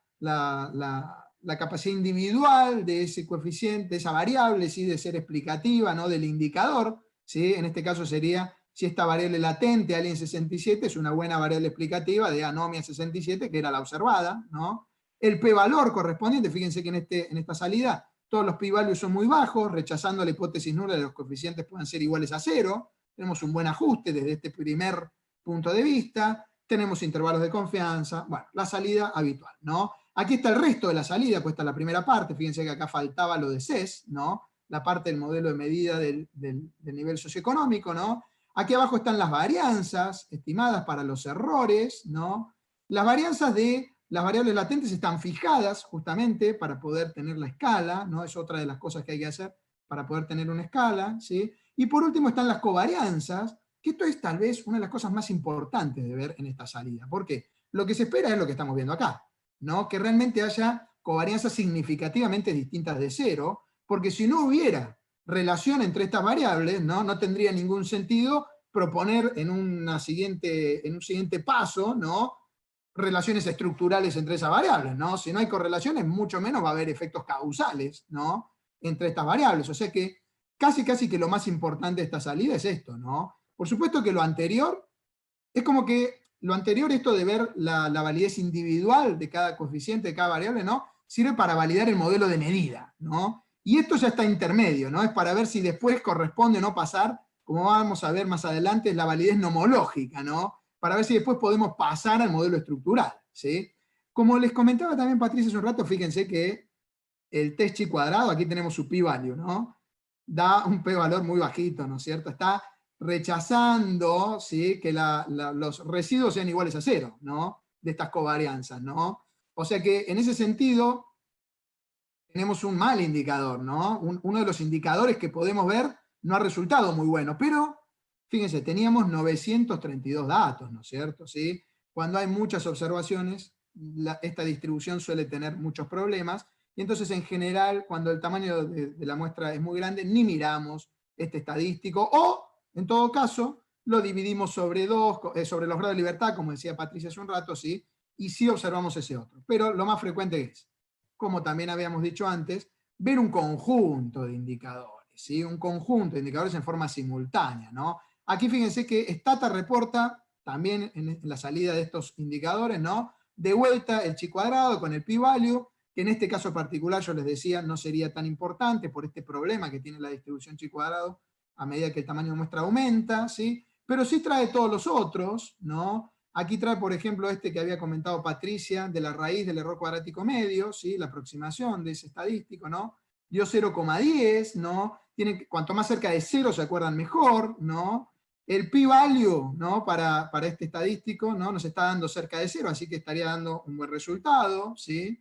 capacidad individual de ese coeficiente, de esa variable, ¿sí?, de ser explicativa, ¿no?, del indicador, ¿sí? En este caso sería si esta variable latente, Alien 67, es una buena variable explicativa de Anomia 67, que era la observada, ¿no? El p-valor correspondiente, fíjense que en esta salida todos los p-values son muy bajos, rechazando la hipótesis nula de los coeficientes puedan ser iguales a 0. Tenemos un buen ajuste desde este primer punto de vista. Tenemos intervalos de confianza. Bueno, la salida habitual, ¿no? Aquí está el resto de la salida, pues está la primera parte. Fíjense que acá faltaba lo de CES, ¿no? La parte del modelo de medida del nivel socioeconómico, ¿no? Aquí abajo están las varianzas estimadas para los errores, ¿no? Las varianzas de las variables latentes están fijadas justamente para poder tener la escala, ¿no? Es otra de las cosas que hay que hacer para poder tener una escala, ¿sí? Y por último están las covarianzas, que esto es tal vez una de las cosas más importantes de ver en esta salida. ¿Por qué? Lo que se espera es lo que estamos viendo acá, ¿no? Que realmente haya covarianzas significativamente distintas de 0, porque si no hubiera relación entre estas variables, ¿no?, no tendría ningún sentido proponer en un siguiente paso, ¿no?, relaciones estructurales entre esas variables, ¿no? Si no hay correlaciones, mucho menos va a haber efectos causales, ¿no?, entre estas variables. O sea que casi que lo más importante de esta salida es esto, ¿no? Por supuesto que lo anterior, es como que lo anterior, esto de ver la validez individual de cada coeficiente, de cada variable, ¿no?, sirve para validar el modelo de medida, ¿no? Y esto ya está intermedio, ¿no? Es para ver si después corresponde o no pasar, como vamos a ver más adelante, la validez nomológica, ¿no?, para ver si después podemos pasar al modelo estructural, ¿sí? Como les comentaba también Patricia hace un rato, fíjense que el test chi cuadrado, aquí tenemos su p-value, ¿no?, da un p-valor muy bajito, ¿no es cierto? Está rechazando, ¿sí?, que los residuos sean iguales a 0, ¿no?, de estas covarianzas, ¿no? O sea que en ese sentido tenemos un mal indicador, ¿no? Uno de los indicadores que podemos ver no ha resultado muy bueno, pero fíjense, teníamos 932 datos, ¿no es cierto? ¿Sí? Cuando hay muchas observaciones, esta distribución suele tener muchos problemas, y entonces en general, cuando el tamaño de la muestra es muy grande, ni miramos este estadístico, o en todo caso, lo dividimos sobre los grados de libertad, como decía Patricia hace un rato, ¿sí?, y sí observamos ese otro. Pero lo más frecuente es, como también habíamos dicho antes, ver un conjunto de indicadores, ¿sí? Un conjunto de indicadores en forma simultánea, ¿no? Aquí fíjense que Stata reporta también en la salida de estos indicadores, ¿no? De vuelta el chi cuadrado con el p-value, que en este caso particular yo les decía no sería tan importante por este problema que tiene la distribución chi cuadrado a medida que el tamaño de muestra aumenta, ¿sí? Pero sí trae todos los otros, ¿no? Aquí trae, por ejemplo, este que había comentado Patricia, de la raíz del error cuadrático medio, ¿sí? La aproximación de ese estadístico, ¿no? Dio 0,10, ¿no? Cuanto más cerca de 0 se acuerdan mejor, ¿no? El p-value, ¿no? Para este estadístico, ¿no? Nos está dando cerca de 0, así que estaría dando un buen resultado, ¿sí?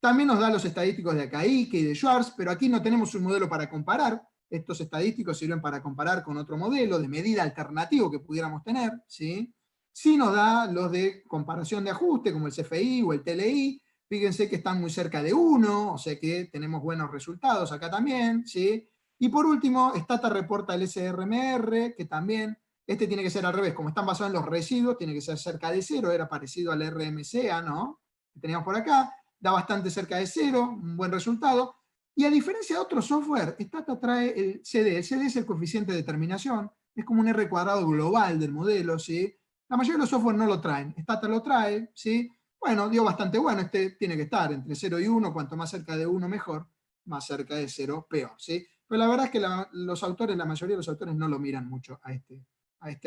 También nos da los estadísticos de Akaike y de Schwartz, pero aquí no tenemos un modelo para comparar. Estos estadísticos sirven para comparar con otro modelo de medida alternativo que pudiéramos tener, ¿sí? Sí nos da los de comparación de ajuste, como el CFI o el TLI. Fíjense que están muy cerca de 1, o sea que tenemos buenos resultados acá también, ¿sí? Y por último, Stata reporta el SRMR, que también, este tiene que ser al revés, como están basados en los residuos, tiene que ser cerca de 0, era parecido al RMCA, ¿no? Que teníamos por acá, da bastante cerca de 0, un buen resultado. Y a diferencia de otro software, Stata trae el CD. El CD es el coeficiente de determinación, es como un R cuadrado global del modelo, ¿sí? La mayoría de los software no lo traen, Stata lo trae, ¿sí? Bueno, dio bastante bueno, este tiene que estar entre 0 y 1, cuanto más cerca de 1 mejor, más cerca de 0 peor, ¿sí? Pero la verdad es que los autores, la mayoría de los autores no lo miran mucho a este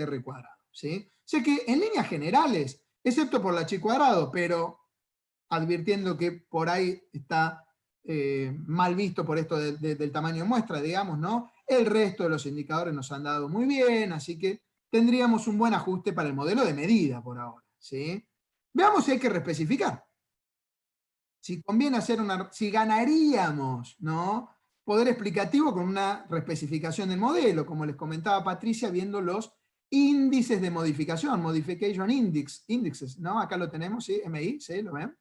R cuadrado, ¿sí? Sé que en líneas generales, excepto por la chi cuadrado, pero advirtiendo que por ahí está mal visto por esto del tamaño de muestra, digamos, ¿no? El resto de los indicadores nos han dado muy bien, así que tendríamos un buen ajuste para el modelo de medida por ahora, ¿sí? Veamos si hay que reespecificar. Si conviene hacer si ganaríamos, ¿no? Poder explicativo con una reespecificación del modelo, como les comentaba Patricia, viendo los índices de modificación, Modification Indexes, ¿no? Acá lo tenemos, ¿sí? MI, ¿sí? ¿Lo ven?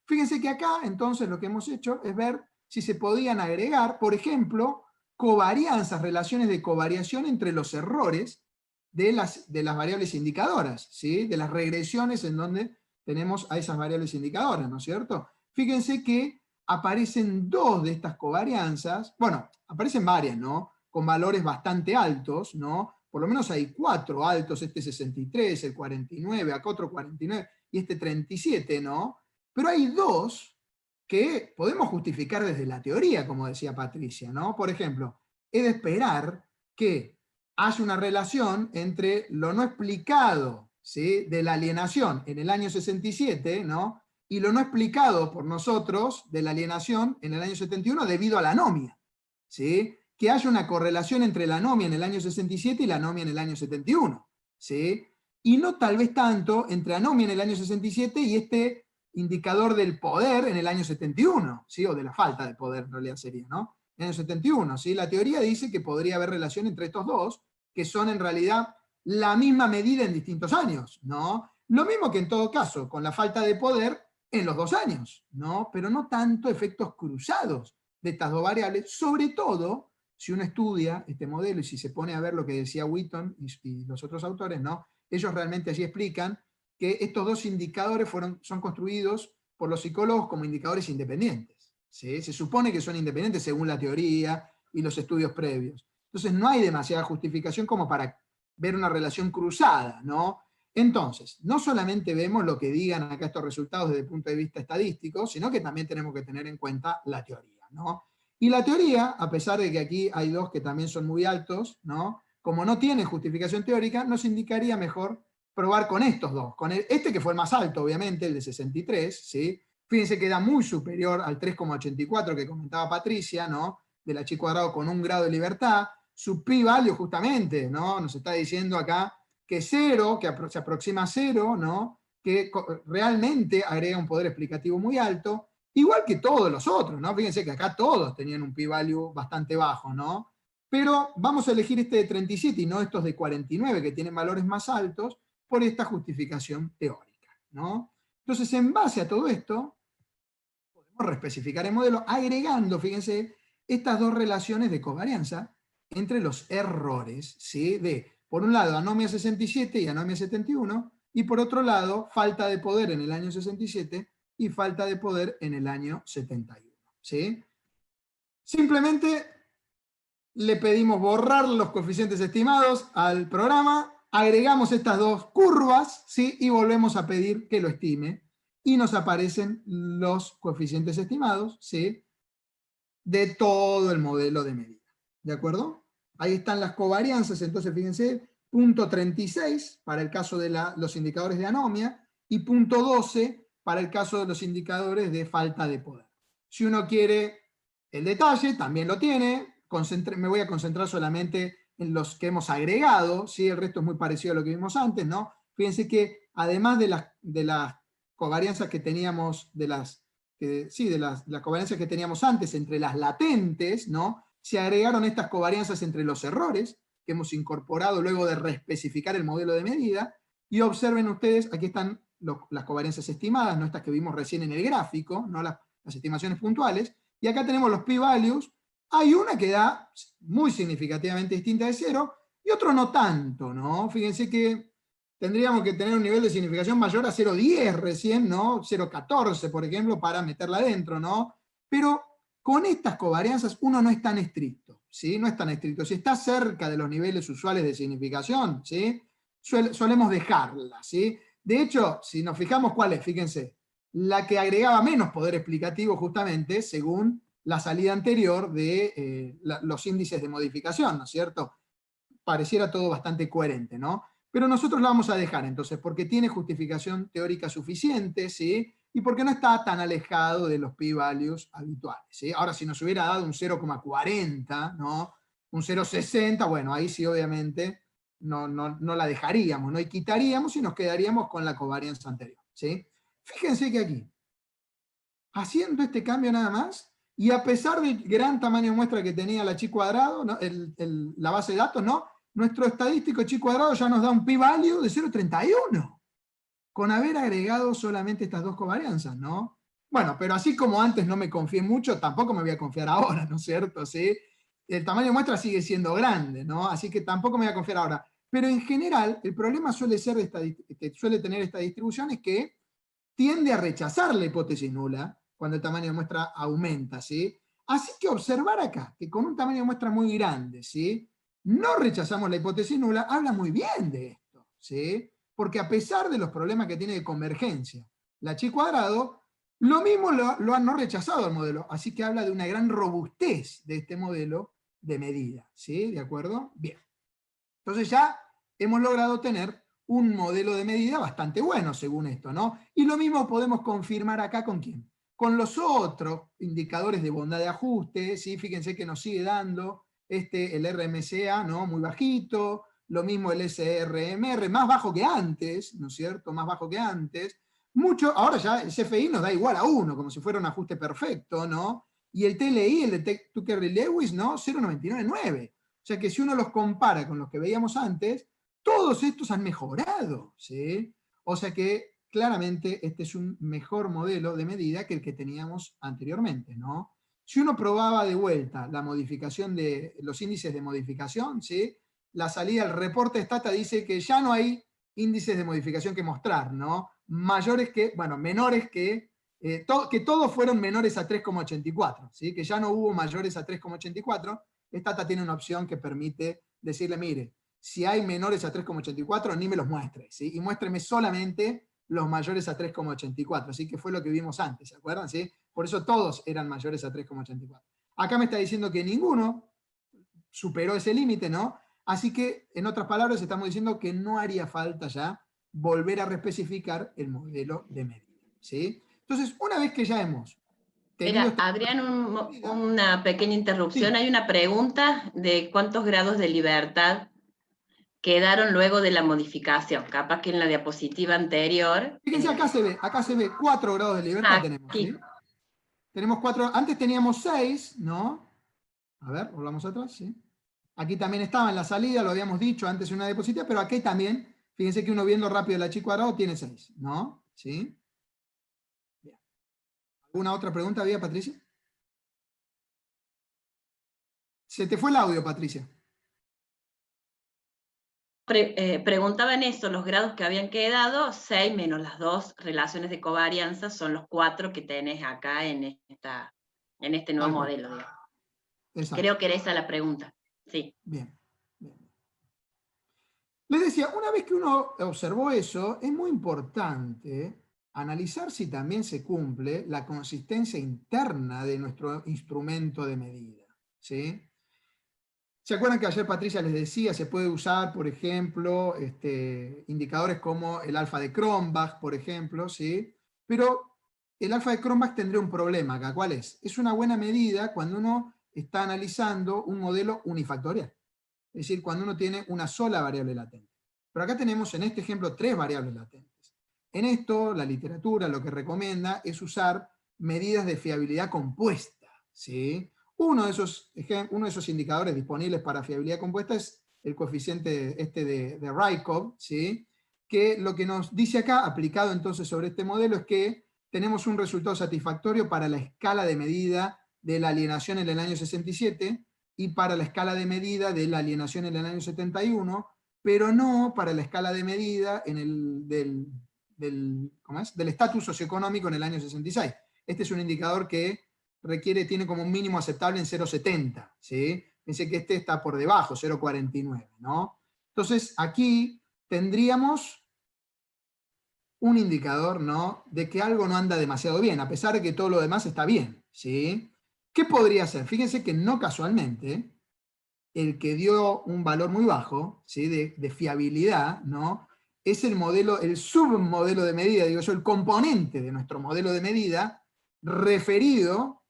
Fíjense que acá, entonces, lo que hemos hecho es ver si se podían agregar, por ejemplo, covarianzas, relaciones de covariación entre los errores de las variables indicadoras, ¿sí? De las regresiones en donde tenemos a esas variables indicadoras, ¿no es cierto? Fíjense que aparecen dos de estas covarianzas, bueno, aparecen varias, ¿no? Con valores bastante altos, ¿no? Por lo menos hay 4 altos, este 63, el 49, acá otro 49 y este 37, ¿no? Pero hay 2 que podemos justificar desde la teoría, como decía Patricia, ¿no? Por ejemplo, he de esperar que haya una relación entre lo no explicado, ¿sí? De la alienación en el año 67, ¿no? Y lo no explicado por nosotros de la alienación en el año 71 debido a la anomia, ¿sí? Que haya una correlación entre la anomia en el año 67 y la anomia en el año 71, ¿sí? Y no tal vez tanto entre anomia en el año 67 y este indicador del poder en el año 71, ¿sí? O de la falta de poder en realidad sería, ¿no? En el año 71, ¿sí? La teoría dice que podría haber relación entre estos dos, que son en realidad la misma medida en distintos años, ¿no? Lo mismo que en todo caso, con la falta de poder en los 2 años, ¿no? Pero no tanto efectos cruzados de estas dos variables, sobre todo si uno estudia este modelo y si se pone a ver lo que decía Wheaton y los otros autores, ¿no? Ellos realmente allí explican que estos dos indicadores son construidos por los psicólogos como indicadores independientes, ¿sí? Se supone que son independientes según la teoría y los estudios previos. Entonces no hay demasiada justificación como para ver una relación cruzada, ¿no? Entonces, no solamente vemos lo que digan acá estos resultados desde el punto de vista estadístico, sino que también tenemos que tener en cuenta la teoría, ¿no? Y la teoría, a pesar de que aquí hay 2 que también son muy altos, ¿no? Como no tiene justificación teórica, nos indicaría mejor probar con estos 2. Con este que fue el más alto, obviamente, el de 63, ¿sí? Fíjense que da muy superior al 3,84 que comentaba Patricia, ¿no? De la chi cuadrado con 1 grado de libertad. Su p-value justamente, ¿no? Nos está diciendo acá que 0, que se aproxima a 0, ¿no? Que realmente agrega un poder explicativo muy alto, igual que todos los otros, ¿no? Fíjense que acá todos tenían un p-value bastante bajo, ¿no? Pero vamos a elegir este de 37 y no estos de 49 que tienen valores más altos por esta justificación teórica, ¿no? Entonces, en base a todo esto, podemos reespecificar el modelo agregando, fíjense, estas 2 relaciones de covarianza entre los errores, ¿sí? De, por un lado, anomia 67 y anomia 71, y por otro lado, falta de poder en el año 67 y falta de poder en el año 71. ¿Sí? Simplemente le pedimos borrar los coeficientes estimados al programa, agregamos estas dos curvas, ¿sí? Y volvemos a pedir que lo estime, y nos aparecen los coeficientes estimados, ¿sí? De todo el modelo de medida. ¿De acuerdo? Ahí están las covarianzas, entonces fíjense, punto 36 para el caso de los indicadores de anomia y punto 12 para el caso de los indicadores de falta de poder. Si uno quiere el detalle, también lo tiene. Me voy a concentrar solamente en los que hemos agregado, ¿sí? El resto es muy parecido a lo que vimos antes, ¿no? Fíjense que además de las covarianzas que teníamos, de las covarianzas que teníamos antes entre las latentes, ¿no? Se agregaron estas covarianzas entre los errores que hemos incorporado luego de reespecificar el modelo de medida, y observen ustedes, aquí están las covarianzas estimadas, no estas que vimos recién en el gráfico, no las estimaciones puntuales, y acá tenemos los p-values. Hay una que da muy significativamente distinta de 0, y otro no tanto, ¿no? Fíjense que tendríamos que tener un nivel de significación mayor a 0,10 recién, ¿no? 0,14, por ejemplo, para meterla adentro, ¿no? Pero con estas covarianzas uno no es tan estricto, ¿sí? No es tan estricto. Si está cerca de los niveles usuales de significación, ¿sí? Solemos dejarla, ¿sí? De hecho, si nos fijamos cuál es, fíjense, la que agregaba menos poder explicativo justamente, según la salida anterior de los índices de modificación, ¿no es cierto? Pareciera todo bastante coherente, ¿no? Pero nosotros la vamos a dejar entonces, porque tiene justificación teórica suficiente, ¿sí? Y porque no está tan alejado de los p-values habituales, ¿sí? Ahora, si nos hubiera dado un 0,40, ¿no? Un 0,60, bueno, ahí sí obviamente no la dejaríamos, ¿no? Y quitaríamos y nos quedaríamos con la covarianza anterior, ¿sí? Fíjense que aquí, haciendo este cambio nada más, y a pesar del gran tamaño de muestra que tenía la chi cuadrado, ¿no? La base de datos, ¿no? Nuestro estadístico chi cuadrado ya nos da un p-value de 0,31, con haber agregado solamente estas dos covarianzas, ¿no? Bueno, pero así como antes no me confié mucho, tampoco me voy a confiar ahora, ¿no es cierto? ¿Sí? El tamaño de muestra sigue siendo grande, ¿no? Así que tampoco me voy a confiar ahora. Pero en general, el problema suele ser que suele tener esta distribución es que tiende a rechazar la hipótesis nula cuando el tamaño de muestra aumenta, ¿sí? Así que observar acá, que con un tamaño de muestra muy grande, ¿sí? No rechazamos la hipótesis nula, habla muy bien de esto, ¿sí? Porque a pesar de los problemas que tiene de convergencia la chi cuadrado, lo mismo lo han no rechazado el modelo, así que habla de una gran robustez de este modelo de medida, ¿sí? ¿De acuerdo? Bien. Entonces ya hemos logrado tener un modelo de medida bastante bueno según esto, ¿no? Y lo mismo podemos confirmar acá con ¿quién? Con los otros indicadores de bondad de ajuste, ¿sí? Fíjense que nos sigue dando el RMCA, ¿no? Muy bajito, lo mismo el SRMR, más bajo que antes, ¿no es cierto? Más bajo que antes. Mucho, ahora ya el CFI nos da igual a 1, como si fuera un ajuste perfecto, ¿no? Y el TLI, el de Tucker-Lewis, ¿no? 0,999. O sea que si uno los compara con los que veíamos antes, todos estos han mejorado, ¿sí? O sea que claramente este es un mejor modelo de medida que el que teníamos anteriormente, ¿no? Si uno probaba de vuelta la modificación de los índices de modificación, ¿sí? La salida del reporte Stata dice que ya no hay índices de modificación que mostrar, ¿no? Mayores que, bueno, menores que todos fueron menores a 3,84, ¿sí? Que ya no hubo mayores a 3,84. Stata tiene una opción que permite decirle, mire, si hay menores a 3,84, ni me los muestre, ¿sí? Y muéstreme solamente los mayores a 3,84, así que fue lo que vimos antes, ¿se acuerdan? ¿Sí? Por eso todos eran mayores a 3,84. Acá me está diciendo que ninguno superó ese límite, ¿no? Así que, en otras palabras, estamos diciendo que no haría falta ya volver a reespecificar el modelo de medida, ¿sí? Entonces, una vez que ya hemos tenido... Adrián, una pequeña interrupción. Sí. Hay una pregunta de cuántos grados de libertad quedaron luego de la modificación. Capaz que en la diapositiva anterior... Fíjense, acá se ve 4 grados de libertad tenemos, ¿sí? Tenemos 4, antes teníamos 6, ¿no? A ver, volvamos atrás, ¿sí? Aquí también estaba en la salida, lo habíamos dicho antes en una diapositiva, pero aquí también, fíjense que uno viendo rápido la chi cuadrado tiene 6, ¿no? ¿Sí? Bien. ¿Alguna otra pregunta había, Patricia? Se te fue el audio, Patricia. preguntaban eso, los grados que habían quedado, 6 menos las 2 relaciones de covarianza son los 4 que tenés acá en este nuevo modelo, digamos. Exacto. Creo que era esa la pregunta. Sí. Bien, bien. Les decía, una vez que uno observó eso, es muy importante analizar si también se cumple la consistencia interna de nuestro instrumento de medida, ¿sí? ¿Se acuerdan que ayer Patricia les decía, se puede usar, por ejemplo, indicadores como el alfa de Cronbach, por ejemplo, ¿sí? Pero el alfa de Cronbach tendría un problema acá, ¿cuál es? Es una buena medida cuando uno está analizando un modelo unifactorial, es decir, cuando uno tiene una sola variable latente. Pero acá tenemos en este ejemplo 3 variables latentes. En esto, la literatura lo que recomienda es usar medidas de fiabilidad compuesta, ¿sí? Uno de esos indicadores disponibles para fiabilidad compuesta es el coeficiente de Rykov, ¿sí? Que lo que nos dice acá, aplicado entonces sobre este modelo, es que tenemos un resultado satisfactorio para la escala de medida de la alienación en el año 67 y para la escala de medida de la alienación en el año 71, pero no para la escala de medida del estatus socioeconómico en el año 66. Este es un indicador que tiene como un mínimo aceptable en 0,70, ¿sí? Fíjense que este está por debajo, 0,49, ¿no? Entonces, aquí tendríamos un indicador, ¿no?, de que algo no anda demasiado bien, a pesar de que todo lo demás está bien, ¿sí? ¿Qué podría ser? Fíjense que no casualmente, el que dio un valor muy bajo, ¿sí?, de fiabilidad, ¿no?, es el modelo, el submodelo de medida, digo yo, el componente de nuestro modelo de medida referido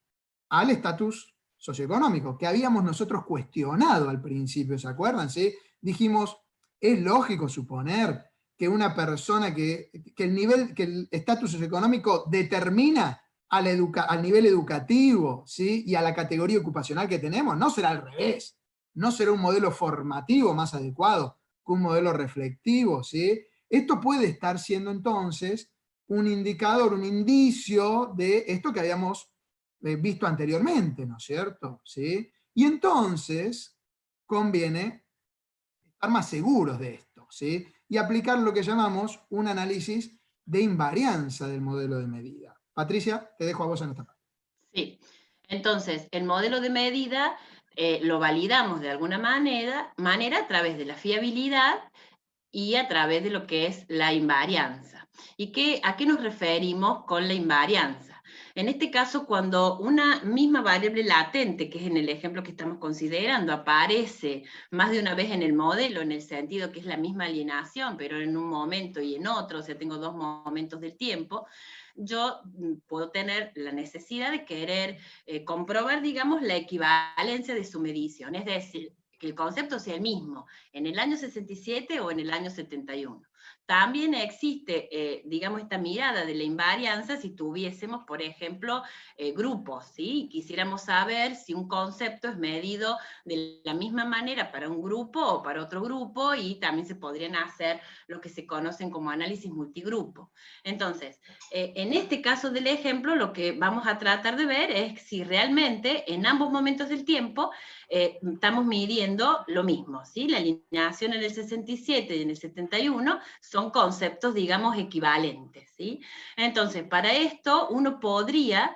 al estatus socioeconómico, que habíamos nosotros cuestionado al principio, ¿se acuerdan? ¿Sí? Dijimos, es lógico suponer que una persona que el estatus socioeconómico determina al nivel educativo, ¿sí?, y a la categoría ocupacional que tenemos. No será al revés, no será un modelo formativo más adecuado que un modelo reflectivo, ¿sí? Esto puede estar siendo entonces un indicador, un indicio de esto que habíamos visto anteriormente, ¿no es cierto? ¿Sí? Y entonces conviene estar más seguros de esto, ¿sí?, y aplicar lo que llamamos un análisis de invarianza del modelo de medida. Patricia, te dejo a vos en esta parte. Sí, entonces el modelo de medida lo validamos de alguna manera a través de la fiabilidad y a través de lo que es la invarianza. ¿Y a qué nos referimos con la invarianza? En este caso, cuando una misma variable latente, que es en el ejemplo que estamos considerando, aparece más de una vez en el modelo, en el sentido que es la misma alienación, pero en un momento y en otro, o sea, tengo 2 momentos del tiempo, yo puedo tener la necesidad de querer comprobar, digamos, la equivalencia de su medición, es decir, que el concepto sea el mismo en el año 67 o en el año 71. También existe, digamos, esta mirada de la invarianza si tuviésemos, por ejemplo, grupos, ¿sí? Quisiéramos saber si un concepto es medido de la misma manera para un grupo o para otro grupo, y también se podrían hacer lo que se conocen como análisis multigrupo. Entonces, en este caso del ejemplo, lo que vamos a tratar de ver es si realmente en ambos momentos del tiempo estamos midiendo lo mismo, ¿sí? La alineación en el 67 y en el 71 son conceptos, digamos, equivalentes, ¿sí? Entonces, para esto uno podría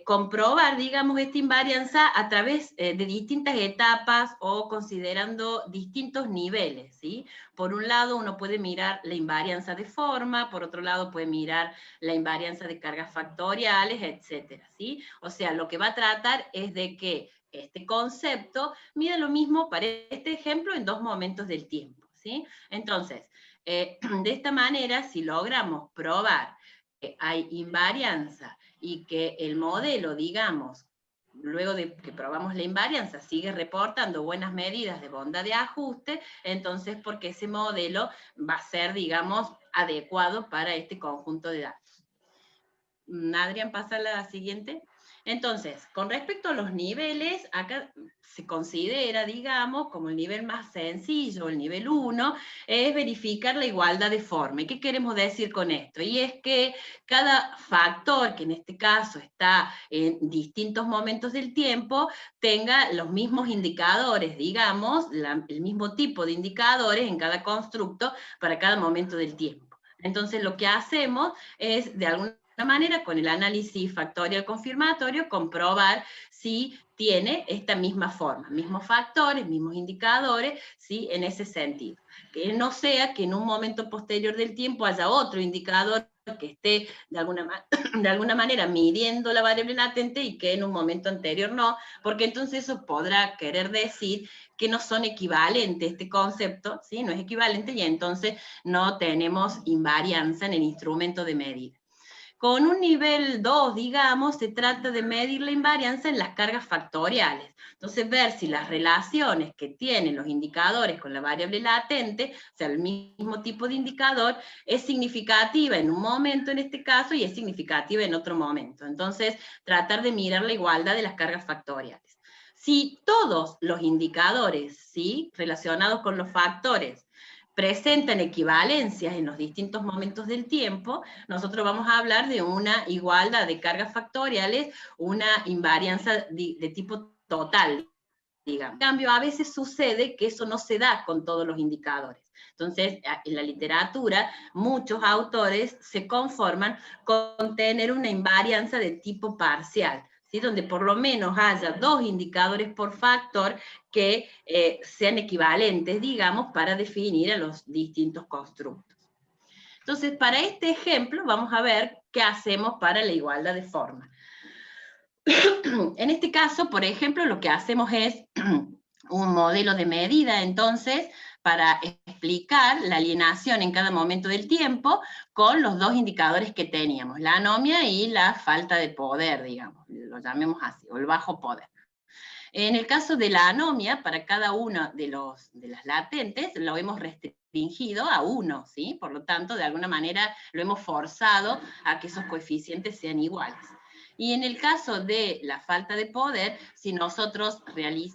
comprobar, digamos, esta invarianza a través de distintas etapas o considerando distintos niveles, ¿sí? Por un lado, uno puede mirar la invarianza de forma, por otro lado puede mirar la invarianza de cargas factoriales, etcétera, ¿sí? O sea, lo que va a tratar es de que este concepto mida lo mismo para este ejemplo en 2 momentos del tiempo, ¿sí? Entonces, de esta manera, si logramos probar que hay invarianza y que el modelo, digamos, luego de que probamos la invarianza, sigue reportando buenas medidas de bondad de ajuste, entonces porque ese modelo va a ser, digamos, adecuado para este conjunto de datos. Adrián, pasa a la siguiente. Entonces, con respecto a los niveles, acá se considera, digamos, como el nivel más sencillo, el nivel 1, es verificar la igualdad de forma. ¿Y qué queremos decir con esto? Y es que cada factor, que en este caso está en distintos momentos del tiempo, tenga los mismos indicadores, digamos, el mismo tipo de indicadores en cada constructo para cada momento del tiempo. Entonces, lo que hacemos es, de alguna manera, con el análisis factorial confirmatorio, comprobar si tiene esta misma forma, mismos factores, mismos indicadores, ¿sí? En ese sentido. Que no sea que en un momento posterior del tiempo haya otro indicador que esté de alguna manera midiendo la variable latente y que en un momento anterior no, porque entonces eso podrá querer decir que no son equivalentes, este concepto, ¿sí? No es equivalente y entonces no tenemos invarianza en el instrumento de medida. Con un nivel 2, digamos, se trata de medir la invarianza en las cargas factoriales. Entonces, ver si las relaciones que tienen los indicadores con la variable latente, o sea, el mismo tipo de indicador, es significativa en un momento en este caso y es significativa en otro momento. Entonces, tratar de mirar la igualdad de las cargas factoriales. Si todos los indicadores, ¿sí?, relacionados con los factores, presentan equivalencias en los distintos momentos del tiempo, nosotros vamos a hablar de una igualdad de cargas factoriales, una invarianza de tipo total, digamos. En cambio, a veces sucede que eso no se da con todos los indicadores. Entonces, en la literatura, muchos autores se conforman con tener una invarianza de tipo parcial, ¿sí? Donde por lo menos haya 2 indicadores por factor que sean equivalentes, digamos, para definir a los distintos constructos. Entonces, para este ejemplo, vamos a ver qué hacemos para la igualdad de forma. En este caso, por ejemplo, lo que hacemos es un modelo de medida, entonces, para explicar la alienación en cada momento del tiempo con los 2 indicadores que teníamos, la anomia y la falta de poder, digamos, lo llamemos así, o el bajo poder. En el caso de la anomia, para cada una de las latentes, lo hemos restringido a 1, ¿sí? Por lo tanto, de alguna manera lo hemos forzado a que esos coeficientes sean iguales. Y en el caso de la falta de poder, si nosotros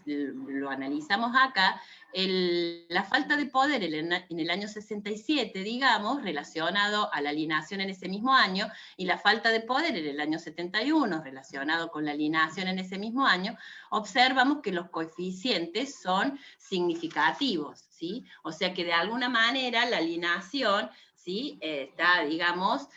lo analizamos acá, la falta de poder en el año 67, digamos, relacionado a la alienación en ese mismo año, y la falta de poder en el año 71, relacionado con la alienación en ese mismo año, observamos que los coeficientes son significativos, ¿sí? O sea que de alguna manera la alienación, ¿sí?, está, digamos,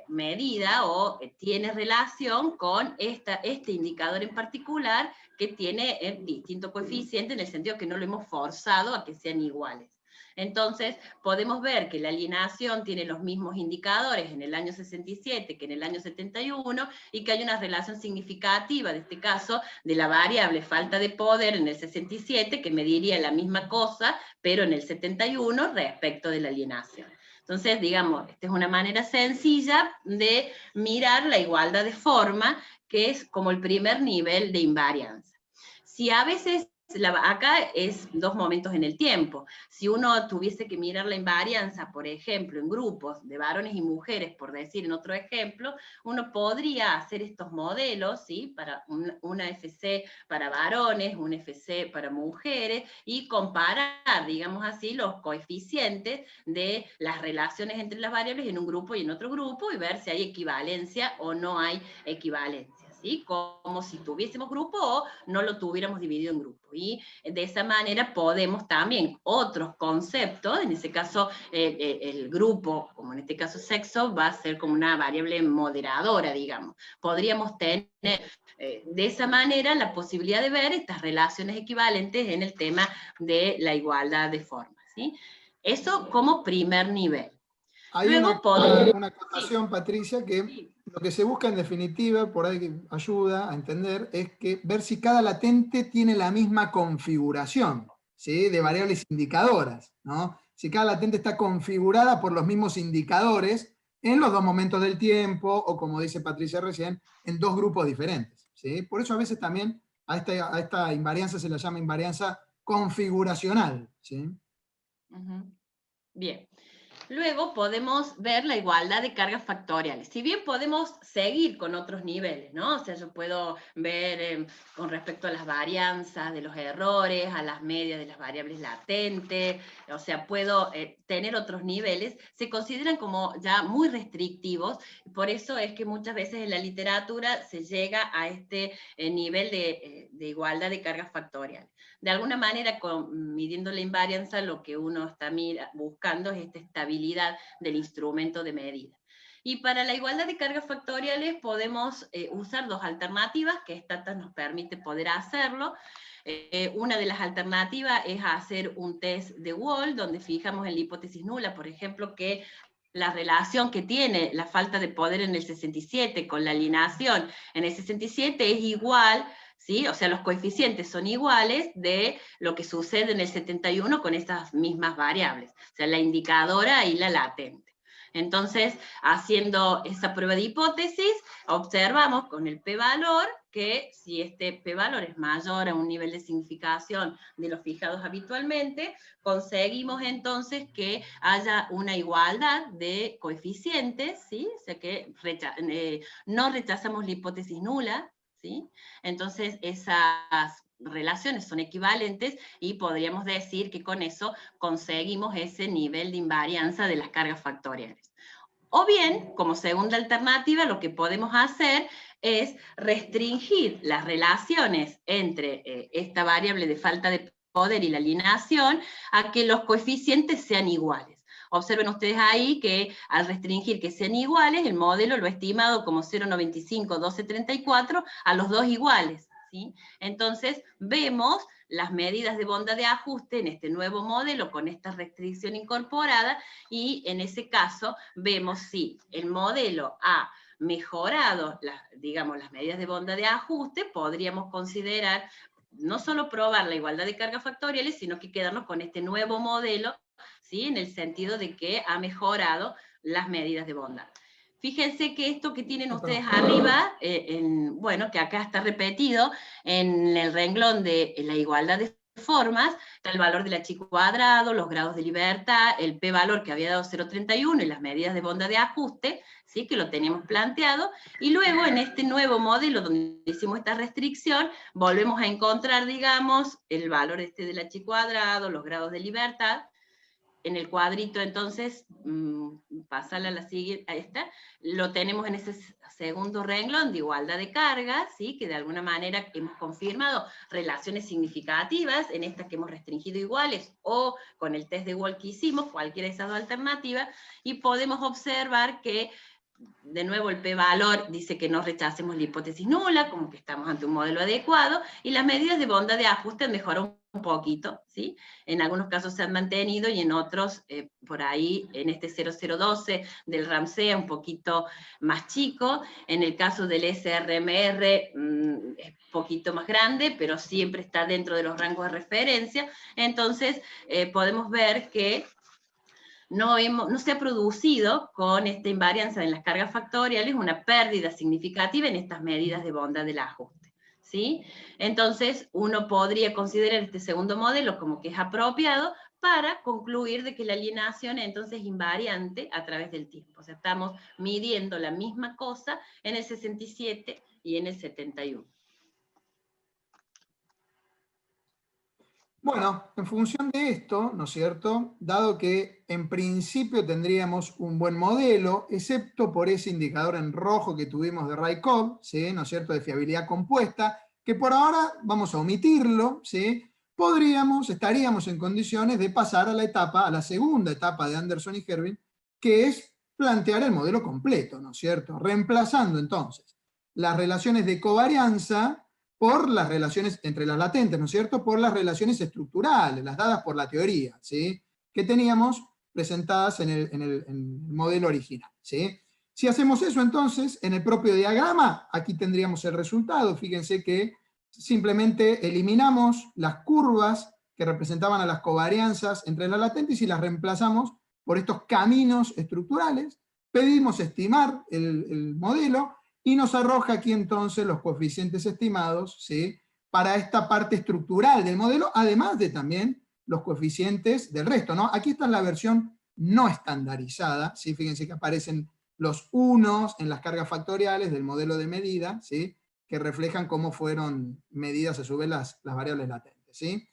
medida o tiene relación con este indicador en particular que tiene distinto coeficiente en el sentido que no lo hemos forzado a que sean iguales. Entonces, podemos ver que la alienación tiene los mismos indicadores en el año 67 que en el año 71 y que hay una relación significativa, en este caso, de la variable falta de poder en el 67, que mediría la misma cosa, pero en el 71 respecto de la alienación. Entonces, digamos, esta es una manera sencilla de mirar la igualdad de forma, que es como el primer nivel de invarianza. Si a veces, acá es 2 momentos en el tiempo, si uno tuviese que mirar la invarianza, por ejemplo, en grupos de varones y mujeres, por decir en otro ejemplo, uno podría hacer estos modelos, ¿sí?, para una FC para varones, un FC para mujeres, y comparar, digamos así, los coeficientes de las relaciones entre las variables en un grupo y en otro grupo, y ver si hay equivalencia o no hay equivalencia, ¿sí?, como si tuviésemos grupo o no lo tuviéramos dividido en grupo. Y de esa manera podemos también otros conceptos, en ese caso el grupo, como en este caso sexo, va a ser como una variable moderadora, digamos. Podríamos tener de esa manera la posibilidad de ver estas relaciones equivalentes en el tema de la igualdad de formas, ¿sí? Eso como primer nivel. Hay Luego una acotación, Patricia, que lo que se busca en definitiva, por ahí que ayuda a entender, es que ver si cada latente tiene la misma configuración, ¿sí?, de variables indicadoras, ¿no? Si cada latente está configurada por los mismos indicadores en los 2 momentos del tiempo, o como dice Patricia recién, en 2 grupos diferentes, ¿sí? Por eso a veces también a esta invarianza se la llama invarianza configuracional, ¿sí? Bien. Luego podemos ver la igualdad de cargas factoriales. Si bien podemos seguir con otros niveles, ¿no? O sea, yo puedo ver con respecto a las varianzas de los errores, a las medias de las variables latentes, o sea, puedo tener otros niveles, se consideran como ya muy restrictivos, por eso es que muchas veces en la literatura se llega a este nivel de igualdad de cargas factoriales. De alguna manera, midiendo la invarianza, lo que uno está buscando es esta estabilidad del instrumento de medida. Y para la igualdad de cargas factoriales podemos usar dos alternativas, que esta nos permite poder hacerlo. Una de las alternativas es hacer un test de Wall, donde fijamos en la hipótesis nula, por ejemplo, que la relación que tiene la falta de poder en el 67 con la alineación en el 67 es igual, ¿sí? O sea, los coeficientes son iguales de lo que sucede en el 71 con estas mismas variables, o sea, la indicadora y la latente. Entonces, haciendo esa prueba de hipótesis, observamos con el p-valor que si este p-valor es mayor a un nivel de significación de los fijados habitualmente, conseguimos entonces que haya una igualdad de coeficientes, ¿sí? O sea que no rechazamos la hipótesis nula, ¿sí? Entonces esas relaciones son equivalentes y podríamos decir que con eso conseguimos ese nivel de invarianza de las cargas factoriales. O bien, como segunda alternativa, lo que podemos hacer es restringir las relaciones entre esta variable de falta de poder y la alineación a que los coeficientes sean iguales. Observen ustedes ahí que al restringir que sean iguales, el modelo lo ha estimado como 0,95, 12,34 a los dos iguales, ¿sí? Entonces, vemos las medidas de bondad de ajuste en este nuevo modelo con esta restricción incorporada, y en ese caso vemos si el modelo ha mejorado digamos, las medidas de bondad de ajuste. Podríamos considerar no solo probar la igualdad de cargas factoriales, sino que quedarnos con este nuevo modelo, ¿sí? En el sentido de que ha mejorado las medidas de bondad. Fíjense que esto que tienen ustedes arriba, bueno, que acá está repetido en el renglón de la igualdad de formas, está el valor del H cuadrado, los grados de libertad, el p-valor que había dado 0,31 y las medidas de bondad de ajuste, ¿sí? Que lo teníamos planteado, y luego en este nuevo modelo donde hicimos esta restricción, volvemos a encontrar, digamos, el valor del H cuadrado, los grados de libertad. En el cuadrito, entonces, pasarla a la siguiente, a esta, lo tenemos en ese segundo renglón de igualdad de cargas, ¿sí? Que de alguna manera hemos confirmado relaciones significativas en estas que hemos restringido iguales, o con el test de Wall que hicimos, cualquiera de esas dos alternativas, y podemos observar que, de nuevo, el p-valor dice que no rechacemos la hipótesis nula, como que estamos ante un modelo adecuado, y las medidas de bondad de ajuste han mejorado un poquito, ¿sí? En algunos casos se han mantenido y en otros, por ahí, en este 0012 del RAMSEA, un poquito más chico. En el caso del SRMR es un poquito más grande, pero siempre está dentro de los rangos de referencia. Entonces, podemos ver que no se ha producido con esta invarianza en las cargas factoriales una pérdida significativa en estas medidas de bondad del ajuste, ¿sí? Entonces, uno podría considerar este segundo modelo como que es apropiado para concluir de que la alineación entonces es invariante a través del tiempo. O sea, estamos midiendo la misma cosa en el 67 y en el 71. Bueno, en función de esto, ¿no es cierto? Dado que en principio tendríamos un buen modelo, excepto por ese indicador en rojo que tuvimos de Raikov, ¿sí? ¿No es cierto?, de fiabilidad compuesta, que por ahora vamos a omitirlo, ¿sí? Estaríamos en condiciones de pasar a la segunda etapa de Anderson y Hervin, que es plantear el modelo completo, ¿no es cierto? Reemplazando entonces las relaciones de covarianza por las relaciones entre las latentes, ¿no es cierto?, por las relaciones estructurales, las dadas por la teoría, ¿sí?, que teníamos presentadas en el modelo original, ¿sí? Si hacemos eso, entonces, en el propio diagrama, aquí tendríamos el resultado. Fíjense que simplemente eliminamos las curvas que representaban a las covarianzas entre las latentes y las reemplazamos por estos caminos estructurales. Pedimos estimar el modelo, y nos arroja aquí entonces los coeficientes estimados, ¿sí?, para esta parte estructural del modelo, además de también los coeficientes del resto, ¿no? Aquí está la versión no estandarizada, ¿sí? Fíjense que aparecen los unos en las cargas factoriales del modelo de medida, ¿sí? Que reflejan cómo fueron medidas a su vez las variables latentes, ¿sí?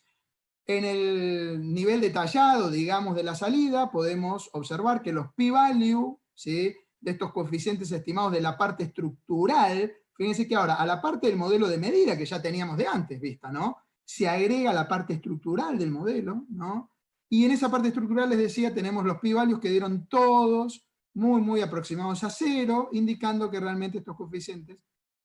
En el nivel detallado, digamos, de la salida, podemos observar que los p-value, ¿sí?, de estos coeficientes estimados de la parte estructural, fíjense que ahora a la parte del modelo de medida que ya teníamos de antes vista, ¿no?, se agrega la parte estructural del modelo, ¿no? Y en esa parte estructural, les decía, tenemos los p-values que dieron todos muy aproximados a cero, indicando que realmente estos coeficientes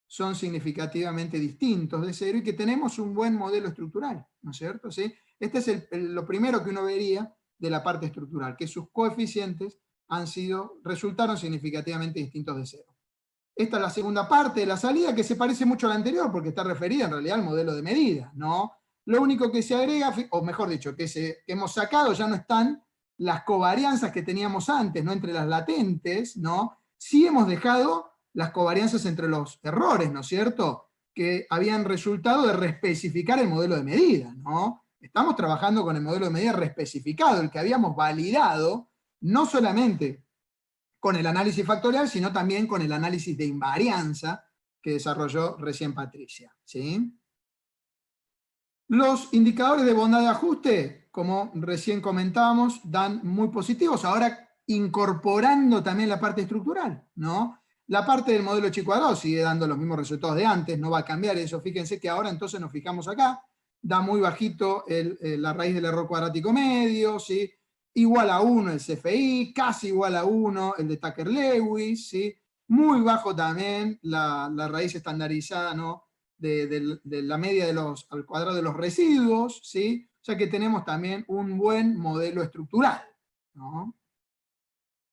son significativamente distintos de cero y que tenemos un buen modelo estructural, ¿no es cierto? ¿Sí? Este es lo primero que uno vería de la parte estructural, que sus coeficientes resultaron significativamente distintos de cero. Esta es la segunda parte de la salida, que se parece mucho a la anterior, porque está referida en realidad al modelo de medida, ¿no? Lo único que se agrega, o mejor dicho, que hemos sacado, ya no están las covarianzas que teníamos antes, ¿no?, entre las latentes, ¿no? Sí hemos dejado las covarianzas entre los errores, ¿no es cierto?, que habían resultado de reespecificar el modelo de medida, ¿no? Estamos trabajando con el modelo de medida reespecificado, el que habíamos validado, no solamente con el análisis factorial, sino también con el análisis de invarianza que desarrolló recién Patricia, ¿sí? Los indicadores de bondad de ajuste, como recién comentábamos, dan muy positivos, ahora incorporando también la parte estructural, ¿no? La parte del modelo chi cuadrado sigue dando los mismos resultados de antes, no va a cambiar eso. Fíjense que ahora entonces nos fijamos acá, da muy bajito la raíz del error cuadrático medio, ¿sí?, igual a 1 el CFI, casi igual a 1 el de Tucker-Lewis, ¿sí?, muy bajo también la raíz estandarizada, ¿no?, de la media al cuadrado de los residuos, ¿sí? O sea que tenemos también un buen modelo estructural, ¿no?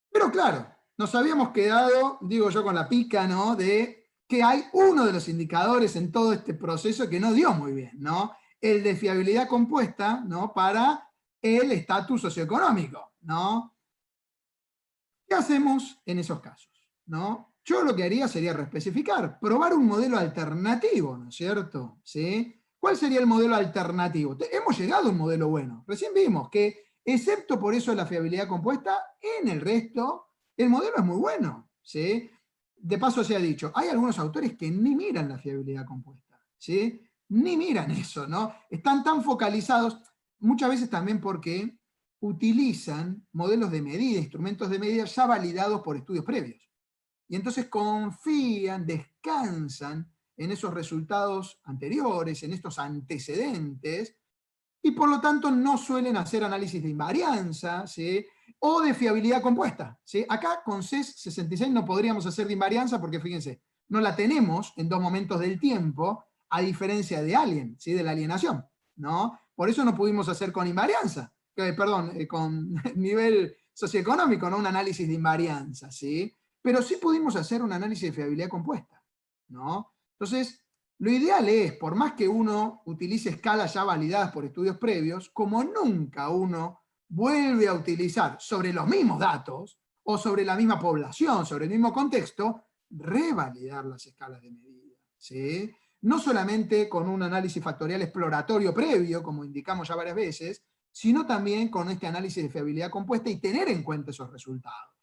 Pero claro, nos habíamos quedado, digo yo, con la pica, ¿no?, de que hay uno de los indicadores en todo este proceso que no dio muy bien, ¿no? El de fiabilidad compuesta, ¿no?, para el estatus socioeconómico, ¿no? ¿Qué hacemos en esos casos, ¿no? Yo lo que haría sería reespecificar, probar un modelo alternativo, ¿no es cierto? ¿Sí? ¿Cuál sería el modelo alternativo? Hemos llegado a un modelo bueno. Recién vimos que, excepto por eso de la fiabilidad compuesta, en el resto, el modelo es muy bueno, ¿sí? De paso se ha dicho, hay algunos autores que ni miran la fiabilidad compuesta, ¿sí? Ni miran eso, ¿no? Están tan focalizados, muchas veces también porque utilizan modelos de medida, instrumentos de medida ya validados por estudios previos. Y entonces confían, descansan en esos resultados anteriores, en estos antecedentes, y por lo tanto no suelen hacer análisis de invarianza, ¿sí?, o de fiabilidad compuesta, ¿sí? Acá con CES 66 no podríamos hacer de invarianza porque, fíjense, no la tenemos en dos momentos del tiempo, a diferencia de Alien, ¿sí?, de la alienación, ¿no? Por eso no pudimos hacer con invarianza, con nivel socioeconómico, no un análisis de invarianza, ¿sí? Pero sí pudimos hacer un análisis de fiabilidad compuesta, ¿no? Entonces, lo ideal es, por más que uno utilice escalas ya validadas por estudios previos, como nunca uno vuelve a utilizar sobre los mismos datos, o sobre la misma población, sobre el mismo contexto, revalidar las escalas de medida, ¿sí? No solamente con un análisis factorial exploratorio previo, como indicamos ya varias veces, sino también con este análisis de fiabilidad compuesta y tener en cuenta esos resultados.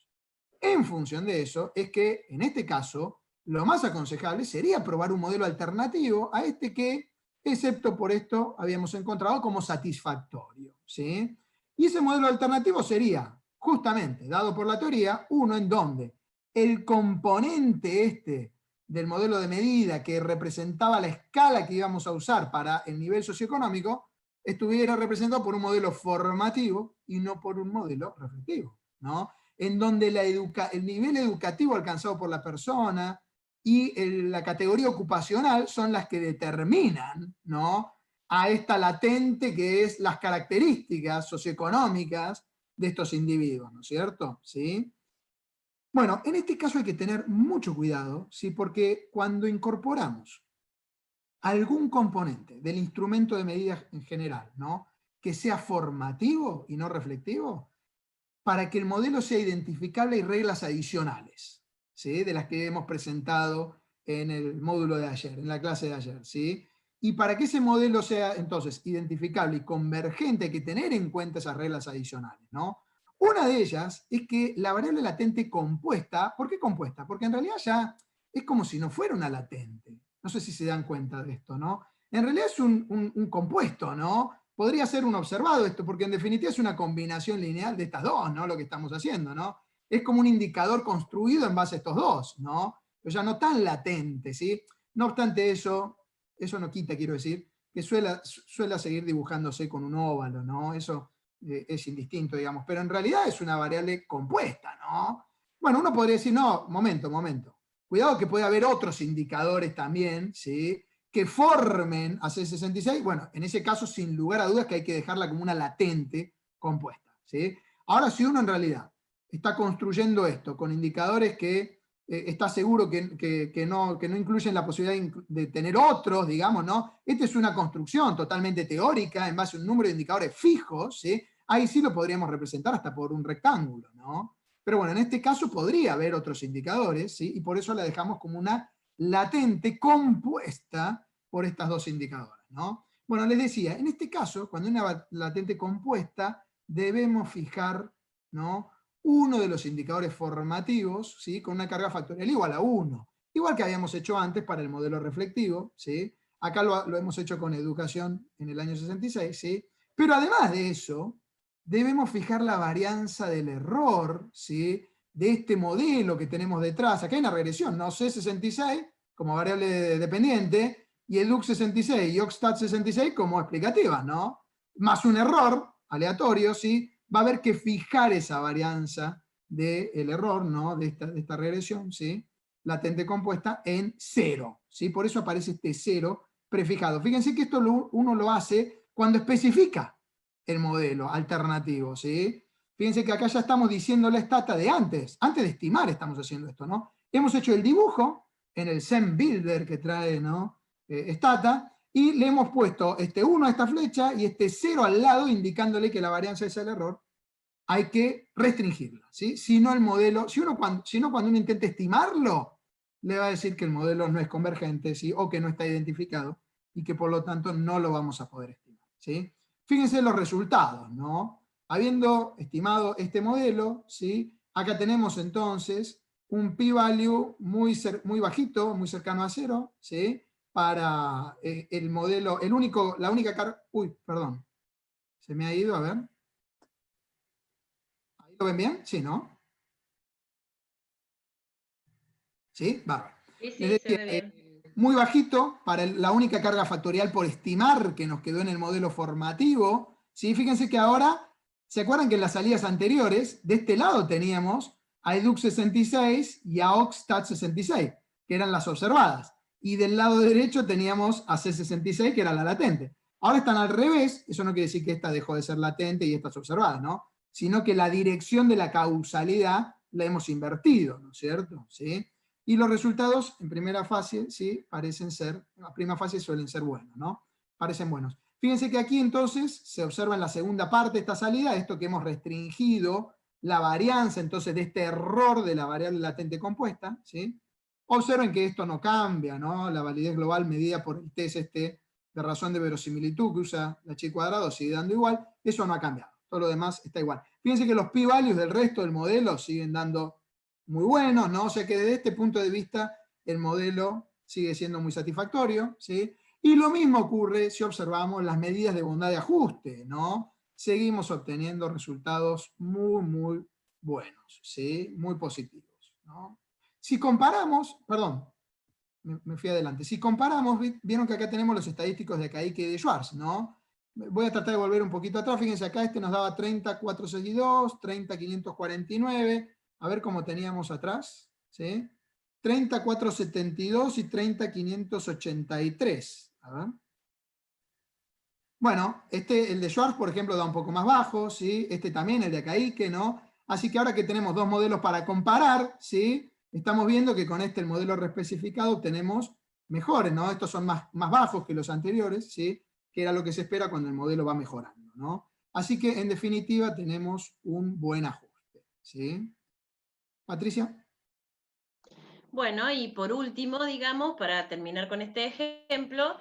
En función de eso, es que, en este caso, lo más aconsejable sería probar un modelo alternativo a este que, excepto por esto, habíamos encontrado como satisfactorio, ¿sí? Y ese modelo alternativo sería, justamente, dado por la teoría, uno en donde el componente del modelo de medida que representaba la escala que íbamos a usar para el nivel socioeconómico, estuviera representado por un modelo formativo y no por un modelo reflectivo, ¿no? En donde el nivel educativo alcanzado por la persona y la categoría ocupacional son las que determinan, ¿no?, a esta latente que es las características socioeconómicas de estos individuos, ¿no es cierto? ¿Sí? Bueno, en este caso hay que tener mucho cuidado, ¿sí?, porque cuando incorporamos algún componente del instrumento de medida en general, ¿no?, que sea formativo y no reflectivo, para que el modelo sea identificable hay reglas adicionales, ¿sí?, de las que hemos presentado en el módulo de ayer, en la clase de ayer, ¿sí? Y para que ese modelo sea entonces identificable y convergente hay que tener en cuenta esas reglas adicionales, ¿no? Una de ellas es que la variable latente compuesta, ¿por qué compuesta? Porque en realidad ya es como si no fuera una latente. No sé si se dan cuenta de esto, ¿no? En realidad es un compuesto, ¿no? Podría ser un observado esto, porque en definitiva es una combinación lineal de estas dos, ¿no? Lo que estamos haciendo, ¿no? Es como un indicador construido en base a estos dos, ¿no? Pero ya no tan latente, ¿sí? No obstante eso no quita, quiero decir, que suele seguir dibujándose con un óvalo, ¿no? Eso es indistinto, digamos, pero en realidad es una variable compuesta, ¿no? Bueno, uno podría decir, no, momento, cuidado que puede haber otros indicadores también, ¿sí? Que formen a C66, bueno, en ese caso sin lugar a dudas que hay que dejarla como una latente compuesta, ¿sí? Ahora, si uno en realidad está construyendo esto con indicadores que está seguro que no incluyen la posibilidad de tener otros, digamos, ¿no? Esta es una construcción totalmente teórica en base a un número de indicadores fijos, ¿sí? Ahí sí lo podríamos representar hasta por un rectángulo, ¿no? Pero bueno, en este caso podría haber otros indicadores, ¿sí? Y por eso la dejamos como una latente compuesta por estas dos indicadoras, ¿no? Bueno, les decía, en este caso, cuando hay una latente compuesta, debemos fijar, ¿no?, uno de los indicadores formativos, ¿sí?, con una carga factorial igual a 1. Igual que habíamos hecho antes para el modelo reflectivo, ¿sí? Acá lo hemos hecho con educación en el año 66, ¿sí? Pero además de eso, debemos fijar la varianza del error, ¿sí?, de este modelo que tenemos detrás. Acá hay una regresión, ¿no? C66 como variable dependiente, y EDUC66 y OCSTAT66 como explicativas, ¿no? Más un error aleatorio, ¿sí? Va a haber que fijar esa varianza del error, ¿no?, de esta regresión, ¿sí?, latente compuesta en 0, ¿sí? Por eso aparece este 0 prefijado. Fíjense que esto uno lo hace cuando especifica el modelo alternativo, ¿sí? Fíjense que acá ya estamos diciendo la stata de antes de estimar estamos haciendo esto, ¿no? Hemos hecho el dibujo en el SEM Builder que trae, ¿no?, stata, y le hemos puesto este 1 a esta flecha y este 0 al lado, indicándole que la varianza es el error, hay que restringirla, ¿sí? Si no el modelo, si no cuando uno intenta estimarlo, le va a decir que el modelo no es convergente, ¿sí?, o que no está identificado, y que por lo tanto no lo vamos a poder estimar, ¿sí? Fíjense los resultados, ¿no? Habiendo estimado este modelo, ¿sí?, acá tenemos entonces un p-value muy bajito, muy cercano a 0, ¿sí?, para el modelo, la única carga, perdón, se me ha ido, a ver. ¿Ahí lo ven bien? Sí, ¿no? ¿Sí? Bárbaro. Sí, Les sí, se decía, ve bien. muy bajito para la única carga factorial por estimar que nos quedó en el modelo formativo, ¿sí? Fíjense que ahora, ¿se acuerdan que en las salidas anteriores, de este lado teníamos a EDUC66 y a OCSTAT66, que eran las observadas, y del lado derecho teníamos a C66, que era la latente. Ahora están al revés, eso no quiere decir que esta dejó de ser latente y esta es observada, ¿no? Sino que la dirección de la causalidad la hemos invertido, ¿no es cierto? ¿Sí? Y los resultados en primera fase, ¿sí?, parecen ser, en la primera fase suelen ser buenos, ¿no? Parecen buenos. Fíjense que aquí entonces se observa en la segunda parte de esta salida, esto que hemos restringido la varianza entonces de este error de la variable latente compuesta, ¿sí? Observen que esto no cambia, ¿no? La validez global medida por el test de razón de verosimilitud que usa la chi cuadrado sigue dando igual, eso no ha cambiado, todo lo demás está igual. Fíjense que los p-values del resto del modelo siguen dando muy buenos, ¿no? O sea que desde este punto de vista el modelo sigue siendo muy satisfactorio, ¿sí? Y lo mismo ocurre si observamos las medidas de bondad de ajuste, ¿no? Seguimos obteniendo resultados muy buenos, ¿sí? Muy positivos, ¿no? Si comparamos, perdón, me fui adelante, si comparamos, vieron que acá tenemos los estadísticos de Caique y de Schwarz, ¿no? Voy a tratar de volver un poquito atrás, fíjense acá este nos daba 30.462, 30.549, a ver cómo teníamos atrás, ¿sí? 30.472 y 30.583, a ver. Bueno, el de Schwarz, por ejemplo, da un poco más bajo, ¿sí? Este también, el de Caique, ¿no? Así que ahora que tenemos dos modelos para comparar, ¿sí?, estamos viendo que con el modelo reespecificado obtenemos mejores, ¿no? Estos son más bajos que los anteriores, ¿sí?, que era lo que se espera cuando el modelo va mejorando, ¿no? Así que, en definitiva, tenemos un buen ajuste, ¿sí? Patricia. Bueno, y por último, digamos, para terminar con este ejemplo,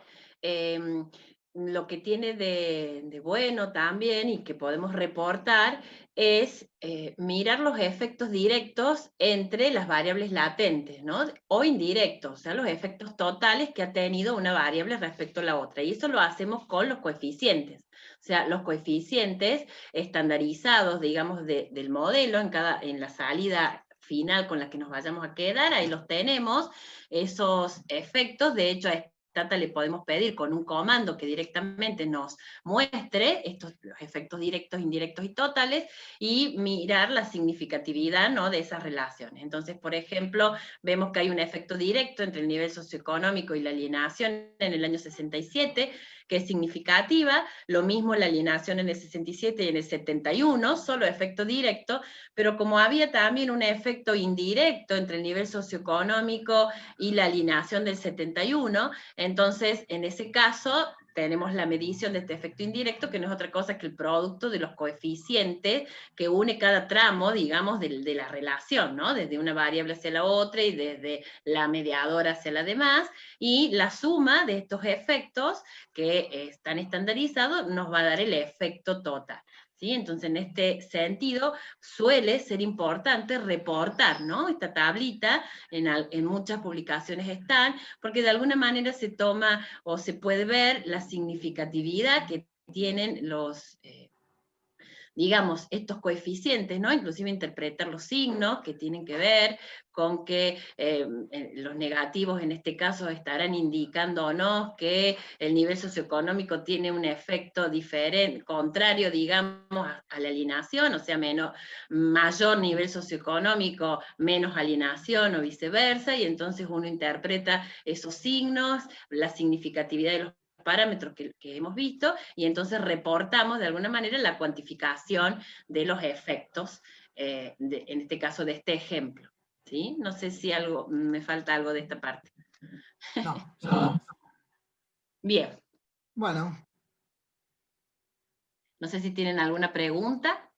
lo que tiene de bueno también y que podemos reportar es mirar los efectos directos entre las variables latentes, ¿no? O indirectos, o sea, los efectos totales que ha tenido una variable respecto a la otra. Y eso lo hacemos con los coeficientes. O sea, los coeficientes estandarizados, digamos, del modelo en la salida final con la que nos vayamos a quedar, ahí los tenemos, esos efectos. De hecho, a Stata le podemos pedir con un comando que directamente nos muestre los efectos directos, indirectos y totales, y mirar la significatividad, ¿no?, de esas relaciones. Entonces, por ejemplo, vemos que hay un efecto directo entre el nivel socioeconómico y la alienación en el año 67, que es significativa, lo mismo la alienación en el 67 y en el 71, solo efecto directo, pero como había también un efecto indirecto entre el nivel socioeconómico y la alienación del 71, entonces en ese caso tenemos la medición de este efecto indirecto, que no es otra cosa que el producto de los coeficientes que une cada tramo, digamos, de la relación, ¿no? Desde una variable hacia la otra y desde la mediadora hacia la demás, y la suma de estos efectos que están estandarizados nos va a dar el efecto total. ¿Sí? Entonces, en este sentido, suele ser importante reportar, ¿no? Esta tablita, en muchas publicaciones están, porque de alguna manera se toma o se puede ver la significatividad que tienen los, digamos, estos coeficientes, ¿no? Inclusive interpretar los signos que tienen que ver con que los negativos en este caso estarán indicando o no que el nivel socioeconómico tiene un efecto diferente, contrario, digamos, a la alienación, o sea, mayor nivel socioeconómico, menos alienación o viceversa, y entonces uno interpreta esos signos, la significatividad de los parámetros que hemos visto, y entonces reportamos de alguna manera la cuantificación de los efectos, en este caso de este ejemplo. ¿Sí? No sé si me falta algo de esta parte. No, no. Bien. Bueno. No sé si tienen alguna pregunta.